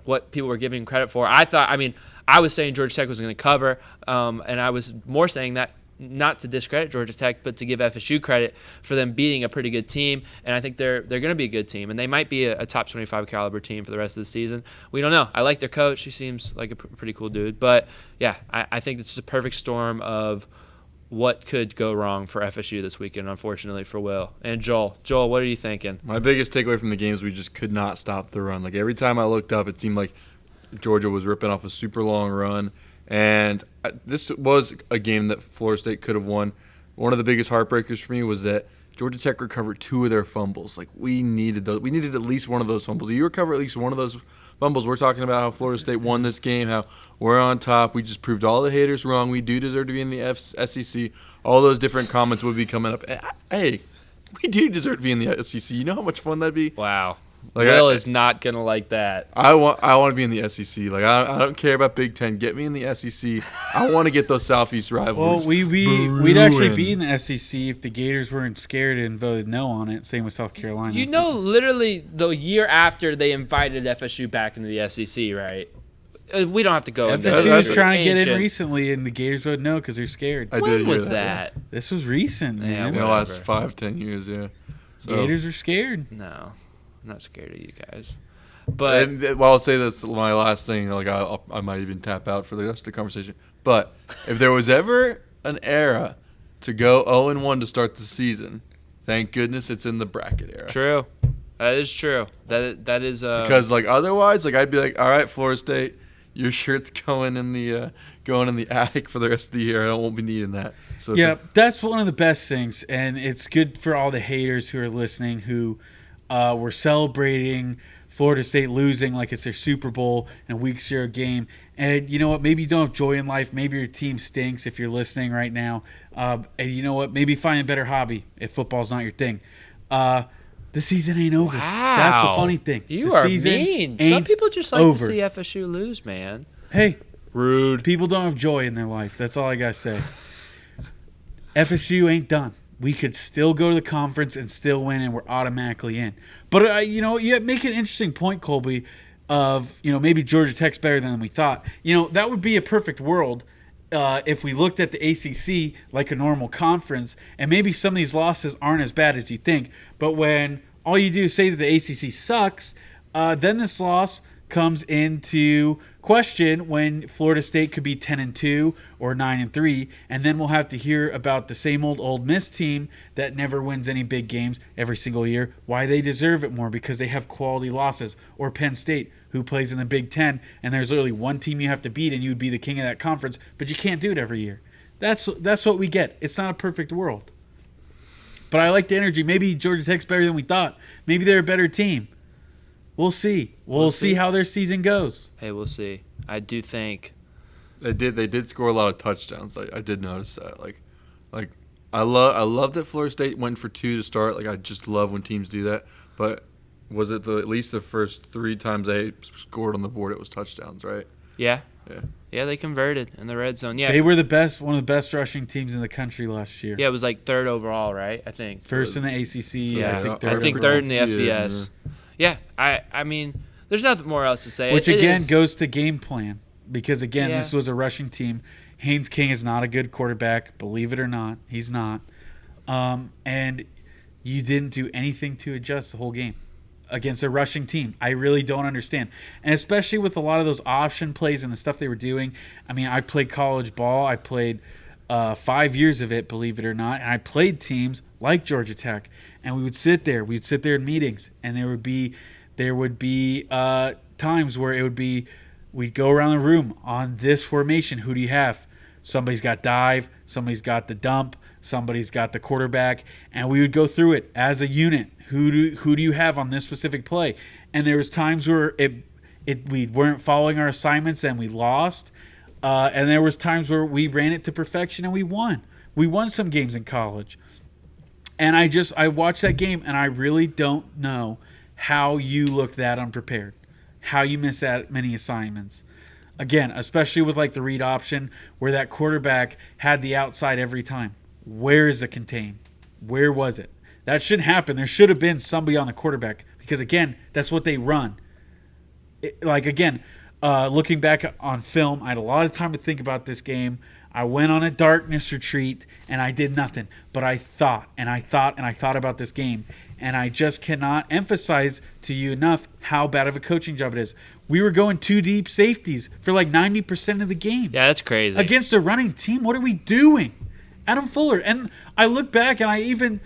what people were giving credit for. I was saying Georgia Tech was going to cover, and I was more saying that not to discredit Georgia Tech, but to give FSU credit for them beating a pretty good team. And I think they're going to be a good team, and they might be a top 25 caliber team for the rest of the season. We don't know. I like their coach. He seems like a pretty cool dude. But, yeah, I think it's a perfect storm of what could go wrong for FSU this weekend, unfortunately, for Will. And Joel, what are you thinking? My biggest takeaway from the game is we just could not stop the run. Like, every time I looked up, it seemed like Georgia was ripping off a super long run. And this was a game that Florida State could have won. One of the biggest heartbreakers for me was that Georgia Tech recovered 2 of their fumbles. Like, we needed those. We needed at least one of those fumbles. If you recover at least one of those fumbles, we're talking about how Florida State won this game, how we're on top. We just proved all the haters wrong. We do deserve to be in the SEC. All those different comments would be coming up. Hey, we do deserve to be in the SEC. You know how much fun that'd be? Wow. Like Will is not gonna like that. I want to be in the SEC. Like I don't care about Big Ten. Get me in the SEC. I want to get those Southeast rivalries. Well, we'd actually be in the SEC if the Gators weren't scared and voted no on it. Same with South Carolina. Literally the year after they invited FSU back into the SEC, right? We don't have to go. FSU was trying to get in recently, and the Gators voted no because they're scared. When was that? This was recent, man. In the last 5-10 years, yeah. So, Gators are scared. No. I'm not scared of you guys. But I'll say this my last thing. Like I might even tap out for the rest of the conversation. But if there was ever an era to go 0-1 to start the season, thank goodness it's in the bracket era. True, that is true. That is because otherwise I'd be like, all right, Florida State, your shirt's going in the attic for the rest of the year. I won't be needing that. So yeah, that's one of the best things, and it's good for all the haters who are listening who. We're celebrating Florida State losing like it's their Super Bowl in a Week 0 game. And you know what? Maybe you don't have joy in life. Maybe your team stinks if you're listening right now. And you know what? Maybe find a better hobby if football's not your thing. The season ain't over. Wow. That's the funny thing. You are mean. Some people just like to see FSU lose, man. Hey. Rude. People don't have joy in their life. That's all I got to say. FSU ain't done. We could still go to the conference and still win, and we're automatically in. But, you make an interesting point, Colby, of, maybe Georgia Tech's better than we thought. That would be a perfect world if we looked at the ACC like a normal conference, and maybe some of these losses aren't as bad as you think. But when all you do is say that the ACC sucks, then this loss comes into question when Florida State could be 10-2 or 9-3, and then we'll have to hear about the same old Ole Miss team that never wins any big games every single year, why they deserve it more because they have quality losses, or Penn State who plays in the Big Ten, and there's literally one team you have to beat and you'd be the king of that conference, but you can't do it every year. That's what we get. It's not a perfect world. But I like the energy. Maybe Georgia Tech's better than we thought. Maybe they're a better team. We'll see. We'll see how their season goes. Hey, we'll see. I do think They did score a lot of touchdowns. I did notice that. Like I love that Florida State went for 2 to start. Like I just love when teams do that. But was it at least the first 3 times they scored on the board, it was touchdowns, right? Yeah. Yeah. Yeah, they converted in the red zone. Yeah. They were one of the best rushing teams in the country last year. Yeah, it was like 3rd overall, right? I think. First in the ACC. Yeah, I think 3rd. 3rd in the FBS. Yeah, I mean, there's nothing more else to say. Which again goes to game plan, because again, Yeah. this was a rushing team. Haynes King is not a good quarterback, believe it or not. He's not. And you didn't do anything to adjust the whole game against a rushing team. I really don't understand. And especially with a lot of those option plays and the stuff they were doing. I mean, I played college ball. I played 5 years of it, believe it or not. And I played teams like Georgia Tech. And we would sit there. We'd sit there in meetings. And there would be times where it would be, we'd go around the room on this formation. Who do you have? Somebody's got dive. Somebody's got the dump. Somebody's got the quarterback. And we would go through it as a unit. Who do you have on this specific play? And there was times where we weren't following our assignments and we lost. And there was times where we ran it to perfection and we won. We won some games in college. And I watched that game and I really don't know how you look that unprepared, how you miss that many assignments. Again, especially with like the read option where that quarterback had the outside every time. Where is the contain? Where was it? That shouldn't happen. There should have been somebody on the quarterback because, again, that's what they run. Looking back on film, I had a lot of time to think about this game. I went on a darkness retreat, and I did nothing. But I thought about this game. And I just cannot emphasize to you enough how bad of a coaching job it is. We were going 2 deep safeties for like 90% of the game. Yeah, that's crazy. Against a running team, what are we doing? Adam Fuller. And I look back, and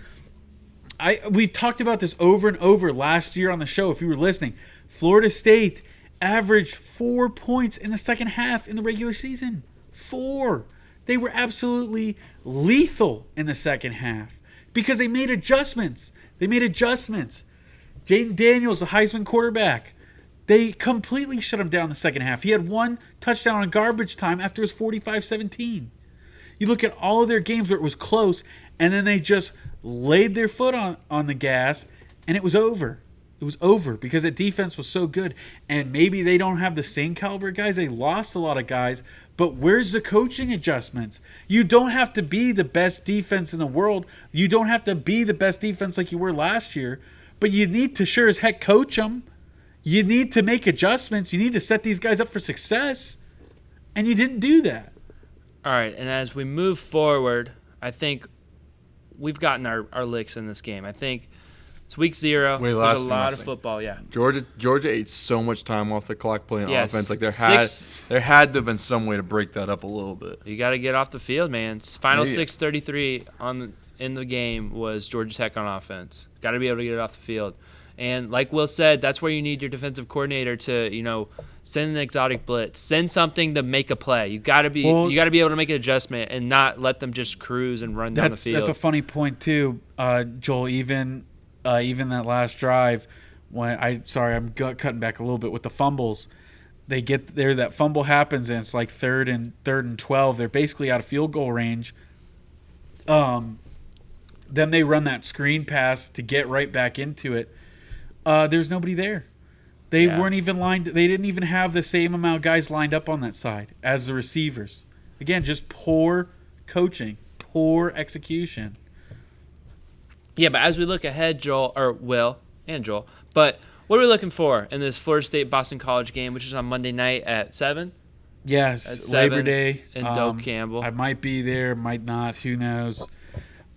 we've talked about this over and over last year on the show, if you were listening. Florida State averaged 4 points in the second half in the regular season. 4. They were absolutely lethal in the second half because they made adjustments. Jaden Daniels, the Heisman quarterback, they completely shut him down in the second half. He had 1 touchdown in garbage time after it was 45-17. You look at all of their games where it was close, and then they just laid their foot on the gas, and it was over. It was over because the defense was so good. And maybe they don't have the same caliber guys. They lost a lot of guys. But where's the coaching adjustments? You don't have to be the best defense in the world. You don't have to be the best defense like you were last year. But you need to sure as heck coach them. You need to make adjustments. You need to set these guys up for success. And you didn't do that. All right, and as we move forward, I think we've gotten our licks in this game. I think it's week 0. Wait, There's a lot of football, yeah. Georgia ate so much time off the clock playing Yes. offense. Like there had to have been some way to break that up a little bit. You got to get off the field, man. Final Yeah. 6:33 in the game was Georgia Tech on offense. Got to be able to get it off the field. And like Will said, that's where you need your defensive coordinator to, send an exotic blitz, send something to make a play. You got to be able to make an adjustment and not let them just cruise and run down the field. That's a funny point too, Joel. Even that last drive, I'm cutting back a little bit with the fumbles. They get there, that fumble happens, and it's like third and 12. They're basically out of field goal range. Then they run that screen pass to get right back into it. There's nobody there. They weren't even lined. They didn't even have the same amount of guys lined up on that side as the receivers. Again, just poor coaching, poor execution. Yeah, but as we look ahead, Will and Joel, but what are we looking for in this Florida State-Boston College game, which is on Monday night at 7? Yes, At 7 Labor Day. in Doak Campbell. I might be there, might not. Who knows?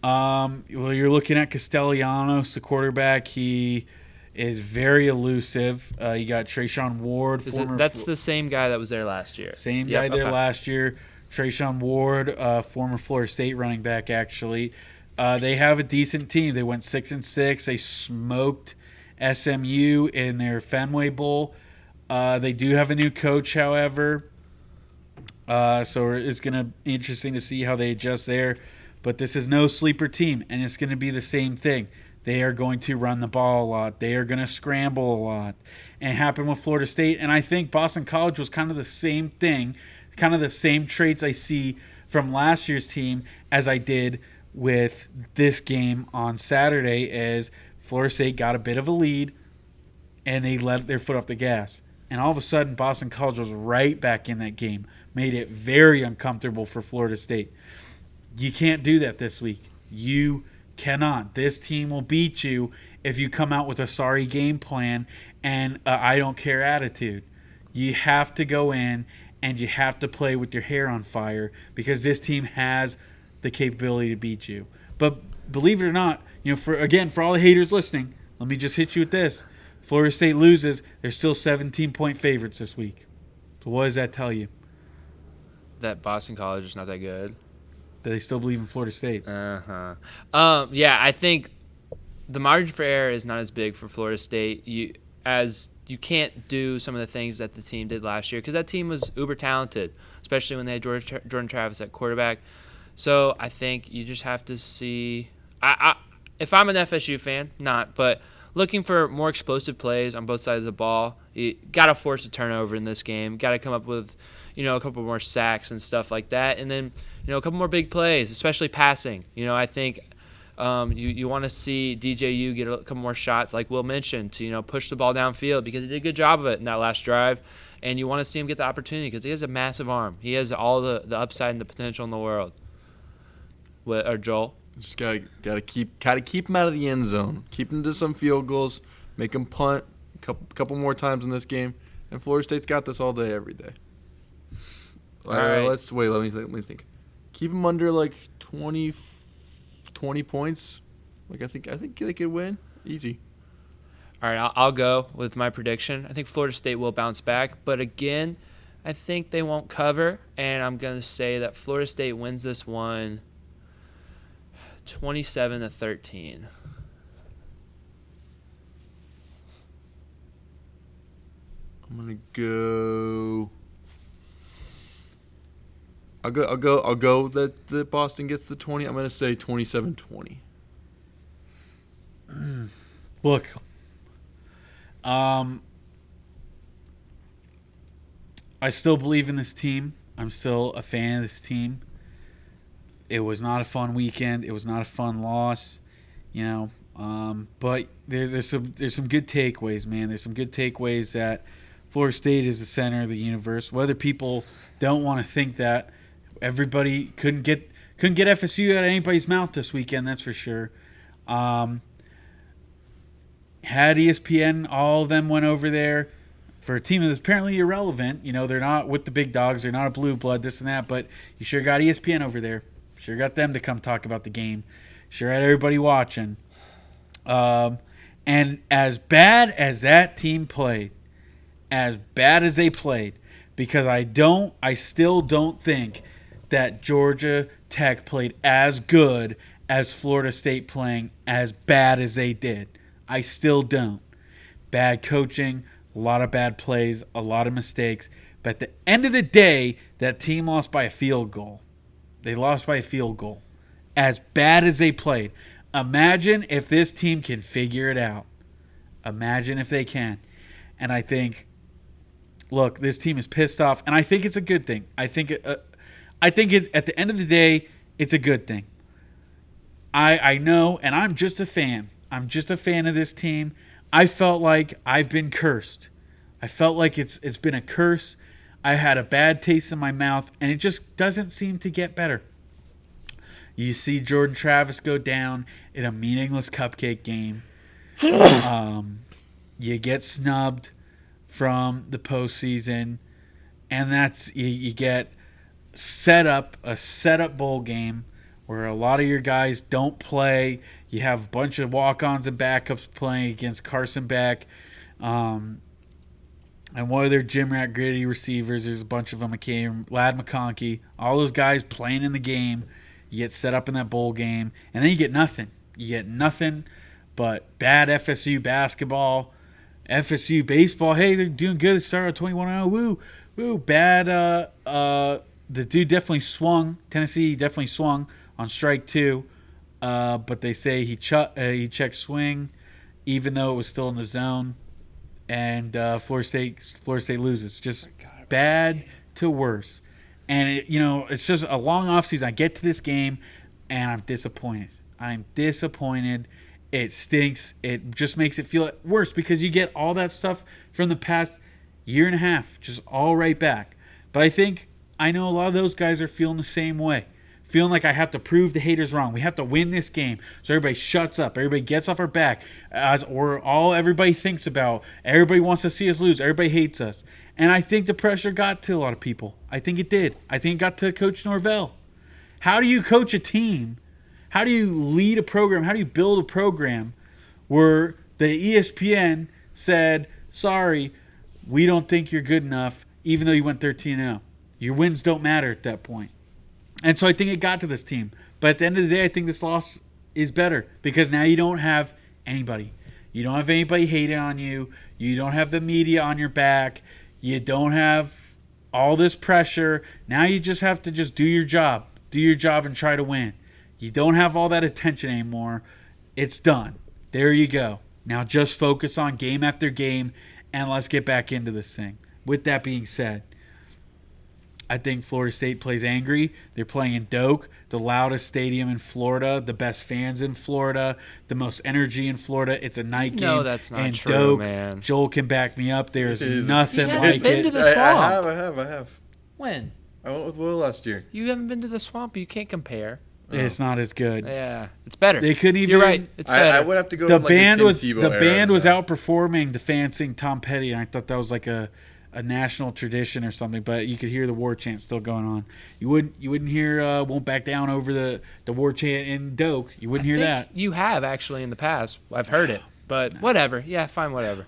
You're looking at Castellanos, the quarterback. He is very elusive. You got Trayshawn Ward. That's the same guy that was there last year. Same guy last year. Trayshawn Ward, former Florida State running back, actually. They have a decent team. They went 6-6. They smoked SMU in their Fenway Bowl. They do have a new coach, however. So it's going to be interesting to see how they adjust there. But this is no sleeper team, and it's going to be the same thing. They are going to run the ball a lot. They are going to scramble a lot. And it happened with Florida State. And I think Boston College was kind of the same thing. kind of the same traits I see from last year's team as I did with this game on Saturday. Is Florida State got a bit of a lead, and they let their foot off the gas. And all of a sudden, Boston College was right back in that game. Made it very uncomfortable for Florida State. You can't do that this week. You cannot. This team will beat you if you come out with a sorry game plan and I don't care attitude. You have to go in and you have to play with your hair on fire because this team has the capability to beat you. But believe it or not, for all the haters listening, let me just hit you with this. Florida State loses, they're still 17-point favorites this week. So what does that tell you? That Boston College is not that good. That they still believe in Florida State. Yeah, I think the margin for error is not as big for Florida State. You can't do some of the things that the team did last year because that team was uber talented, especially when they had Jordan Travis at quarterback. So I think you just have to see. If I'm an FSU fan, but looking for more explosive plays on both sides of the ball. You got to force a turnover in this game. Got to come up with, a couple more sacks and stuff like that. And then, a couple more big plays, especially passing. I think you want to see DJU get a couple more shots, like Will mentioned, to, push the ball downfield because he did a good job of it in that last drive. And you want to see him get the opportunity because he has a massive arm. He has all the upside and the potential in the world. Or Joel? Just gotta keep him out of the end zone. Keep him to some field goals. Make him punt a couple more times in this game. And Florida State's got this all day, every day. All right. Let me think. Keep him under like 20 points. Like I think they could win easy. All right, I'll go with my prediction. I think Florida State will bounce back, but again, I think they won't cover, and I'm gonna say that Florida State wins this one 27-13. I'm gonna go. I'll go that Boston gets the 20. I'm gonna say 27-20. Look, I still believe in this team. I'm still a fan of this team. It was not a fun weekend. It was not a fun loss, but there's some good takeaways, man. There's some good takeaways that Florida State is the center of the universe. Whether people don't want to think that, everybody couldn't get FSU out of anybody's mouth this weekend. That's for sure. Had ESPN, all of them went over there for a team that's apparently irrelevant. They're not with the big dogs. They're not a blue blood, this and that. But you sure got ESPN over there. Sure got them to come talk about the game. Sure had everybody watching. And as bad as that team played, as bad as they played, because I still don't think that Georgia Tech played as good as Florida State playing as bad as they did. I still don't. Bad coaching, a lot of bad plays, a lot of mistakes. But at the end of the day, that team lost by a field goal. They lost by a field goal. As bad as they played. Imagine if this team can figure it out. Imagine if they can. And I think, look, this team is pissed off, and I think it's a good thing. I think at the end of the day, it's a good thing. I know, and I'm just a fan. I'm just a fan of this team. I felt like I've been cursed. I felt like it's been a curse. I had a bad taste in my mouth, and it just doesn't seem to get better. You see Jordan Travis go down in a meaningless cupcake game. You get snubbed from the postseason, and that's you get a setup bowl game where a lot of your guys don't play. You have a bunch of walk-ons and backups playing against Carson Beck. And one of their gym rat gritty receivers, there's a bunch of them, Lad McConkey, all those guys playing in the game. You get set up in that bowl game, and then you get nothing. You get nothing but bad FSU basketball, FSU baseball. Hey, they're doing good. They started 21-0. Woo, woo. Bad. The dude definitely swung. Tennessee definitely swung on strike 2, but they say he checked swing, even though it was still in the zone. And Florida State loses. Just bad to worse. And, it's just a long offseason. I get to this game, and I'm disappointed. It stinks. It just makes it feel worse because you get all that stuff from the past year and a half, just all right back. But I know a lot of those guys are feeling the same way. Feeling like I have to prove the haters wrong. We have to win this game. So everybody shuts up. Everybody gets off our back. Or all everybody thinks about. Everybody wants to see us lose. Everybody hates us. And I think the pressure got to a lot of people. I think it did. I think it got to Coach Norvell. How do you coach a team? How do you lead a program? How do you build a program where the ESPN said, sorry, we don't think you're good enough, even though you went 13-0. Your wins don't matter at that point. And so I think it got to this team. But at the end of the day, I think this loss is better because now you don't have anybody. You don't have anybody hating on you. You don't have the media on your back. You don't have all this pressure. Now you just have to just do your job. Do your job and try to win. You don't have all that attention anymore. It's done. There you go. Now just focus on game after game, and let's get back into this thing. With that being said, I think Florida State plays angry. They're playing in Doak, the loudest stadium in Florida, the best fans in Florida, the most energy in Florida. It's a night game. No, that's not and true, Doak, man. Joel can back me up. There's nothing He like hasn't been it. to the swamp. I have. When? I went with Will last year. You haven't been to the swamp. You can't compare. It's not as good. Yeah, it's better. They couldn't even. You're right. It's better. I would have to go. The with, like, band Tim was Tebow the era band was than that. outperforming the fans sing Tom Petty, and I thought that was like a national tradition or something. But you could hear the war chant still going on. You wouldn't hear "Won't Back Down" over the war chant in Doak. You wouldn't hear that. You have actually in the past. I've heard it, but whatever. Yeah, fine, whatever.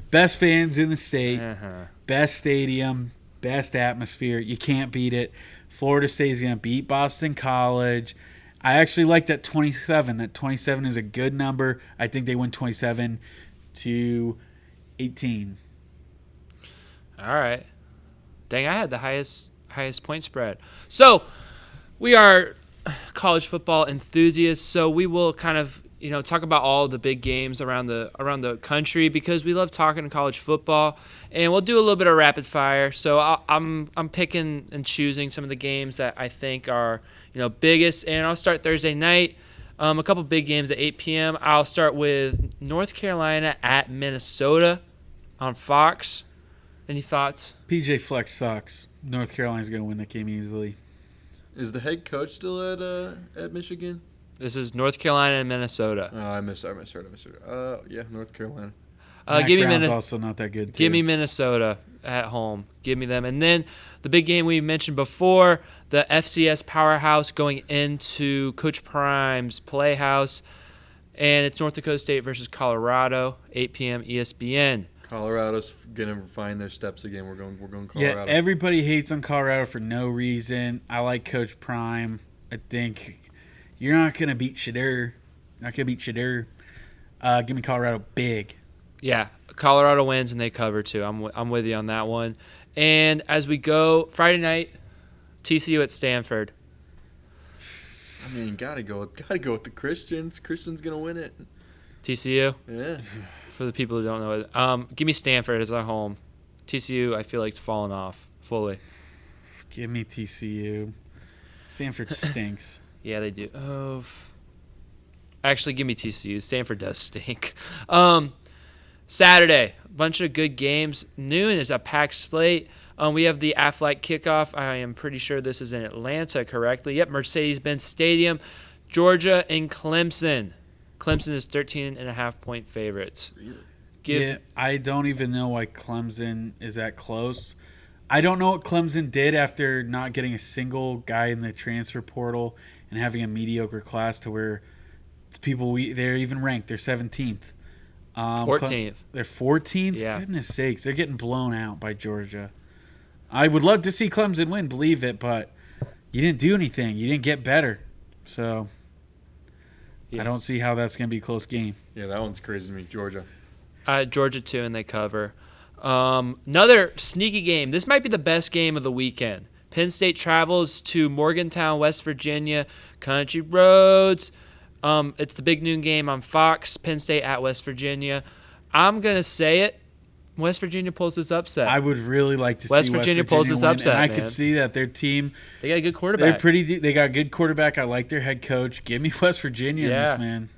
Best fans in the state, Uh-huh. best stadium, best atmosphere. You can't beat it. Florida State is going to beat Boston College. I actually like that 27. That 27 is a good number. I think they win 27-18. All right. Dang, I had the highest point spread. So we are college football enthusiasts, so we will kind of talk about all the big games around the country because we love talking college football, and we'll do a little bit of rapid fire. So I'm picking and choosing some of the games that I think are biggest, and I'll start Thursday night. A couple big games at 8 p.m. I'll start with North Carolina at Minnesota on Fox. Any thoughts? PJ Fleck sucks. North Carolina's going to win that game easily. Is the head coach still at Michigan? This is North Carolina and Minnesota. Oh, I misheard. Yeah, North Carolina. Mac Give me Brown's also not that good, too. Give me Minnesota at home. Give me them. And then the big game we mentioned before, the FCS powerhouse going into Coach Prime's Playhouse, and it's North Dakota State versus Colorado, 8 p.m. ESPN. Colorado's gonna find their steps again. We're going Colorado. Yeah, everybody hates on Colorado for no reason. I like Coach Prime. I think you're not gonna beat Shadur. Give me Colorado big. Yeah, Colorado wins and they cover too. I'm with you on that one. And as we go Friday night, TCU at Stanford. I mean, gotta go with the Christians. Christians gonna win it. TCU. Yeah. For the people who don't know it, give me Stanford as at home. TCU, I feel like it's fallen off fully. Give me TCU. Stanford stinks. Yeah, they do. Oh, actually, give me TCU. Stanford does stink. Saturday, a bunch of good games. Noon is a packed slate. We have the Aflac kickoff. I am pretty sure this is in Atlanta, correctly. Yep, Mercedes-Benz Stadium. Georgia and Clemson. Clemson is 13.5-point favorites. Really? I don't even know why Clemson is that close. I don't know what Clemson did after not getting a single guy in the transfer portal and having a mediocre class to where they're even ranked. They're 17th. 14th. They're 14th? Yeah. Goodness sakes. They're getting blown out by Georgia. I would love to see Clemson win, believe it, but you didn't do anything. You didn't get better. So I don't see how that's going to be a close game. Yeah, that one's crazy to me. Georgia. Georgia, too, and they cover. Another sneaky game. This might be the best game of the weekend. Penn State travels to Morgantown, West Virginia. Country roads. It's the big noon game on Fox. Penn State at West Virginia. I'm going to say it. West Virginia pulls this upset. I would really like to West see Virginia West pulls Virginia this win, upset, and I man. could see that their team. They got a good quarterback. They're pretty. They got a good quarterback. I like their head coach. Give me West Virginia in Yeah. this, man.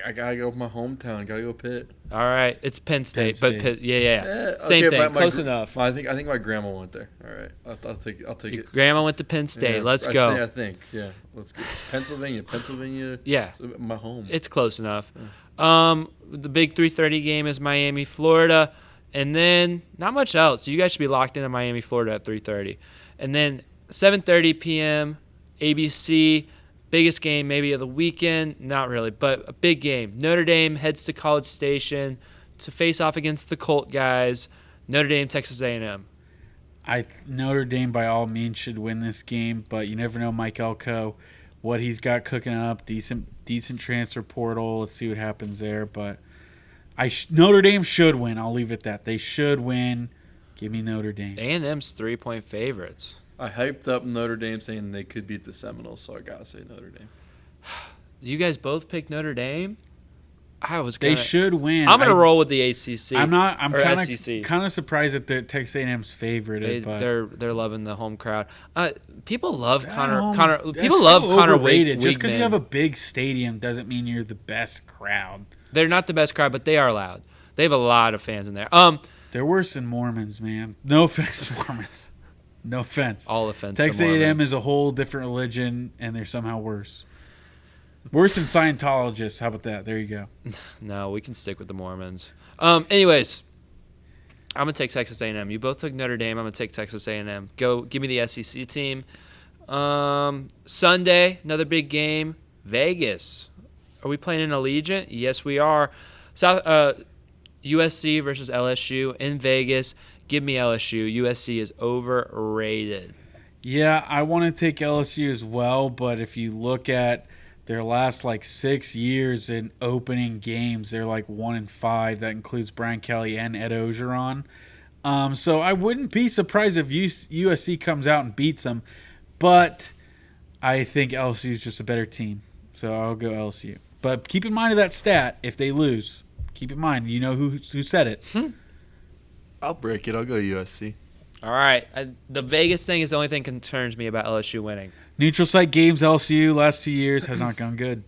I gotta go with my hometown. Gotta go Pitt. All right, it's Penn State, Penn but State. Pitt, yeah. Eh, Same okay, thing, my close enough. I think my grandma went there. All right, I'll take Your it. grandma went to Penn State. Yeah, Let's I go. think, yeah. Let's go. Pennsylvania. Yeah. My home. It's close enough. The big 3:30 game is Miami, Florida, and then not much else. You guys should be locked into Miami, Florida at 3:30, and then 7:30 p.m. ABC. Biggest game maybe of the weekend. Not really, but a big game. Notre Dame heads to College Station to face off against the Colt guys. Notre Dame, Texas A&M. Notre Dame by all means should win this game, but you never know Mike Elko, what he's got cooking up. Decent transfer portal. Let's see what happens there. But Notre Dame should win. I'll leave it at that. They should win. Give me Notre Dame. A&M's 3-point favorites. I hyped up Notre Dame saying they could beat the Seminoles, so I gotta say Notre Dame. You guys both picked Notre Dame? They should win. I'm gonna roll with the ACC. I'm SEC. kind of surprised that the Texas A&M's favorite. But They're loving the home crowd. People love Connor. That's People love so Connor overrated. Just because Weigman. you have a big stadium doesn't mean you're the best crowd. They're not the best crowd, but they are loud. They have a lot of fans in there. They're worse than Mormons, man. No offense, Mormons. No offense. All offense. Texas to A&M Mormons. is a whole different religion, and they're somehow worse. Worse than Scientologists. How about that? There you go. No, we can stick with the Mormons. Anyways, I'm gonna take Texas A&M. You both took Notre Dame. I'm gonna take Texas A&M. Go, give me the SEC team. Sunday, another big game. Vegas. Are we playing in Allegiant? Yes, we are. USC versus LSU in Vegas. Give me LSU. USC is overrated. Yeah, I want to take LSU as well, but if you look at their last 6 years in opening games, they're 1-5. That includes Brian Kelly and Ed Ogeron. So I wouldn't be surprised if USC comes out and beats them, but I think LSU is just a better team. So I'll go LSU. But keep in mind of that stat if they lose. Keep in mind, you know who said it. I'll break it. I'll go USC. All right. The Vegas thing is the only thing that concerns me about LSU winning. Neutral site games, LSU, last 2 years has not gone good.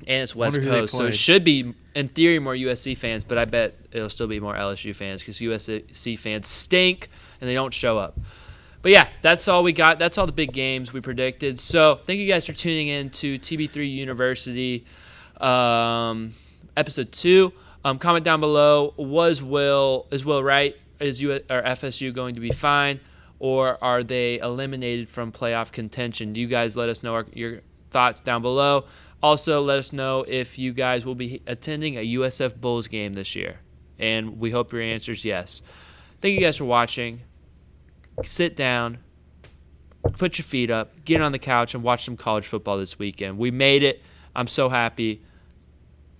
And it's West Wonder who they Coast, so played. it should be, in theory, more USC fans, but I bet it'll still be more LSU fans because USC fans stink and they don't show up. But yeah, that's all we got. That's all the big games we predicted. So thank you guys for tuning in to TB3 University episode 2. Comment down below, is Will right? Is FSU going to be fine, or are they eliminated from playoff contention? You guys let us know your thoughts down below. Also, let us know if you guys will be attending a USF Bulls game this year, and we hope your answer is yes. Thank you guys for watching. Sit down, put your feet up, get on the couch, and watch some college football this weekend. We made it. I'm so happy,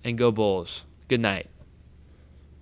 and go Bulls. Good night.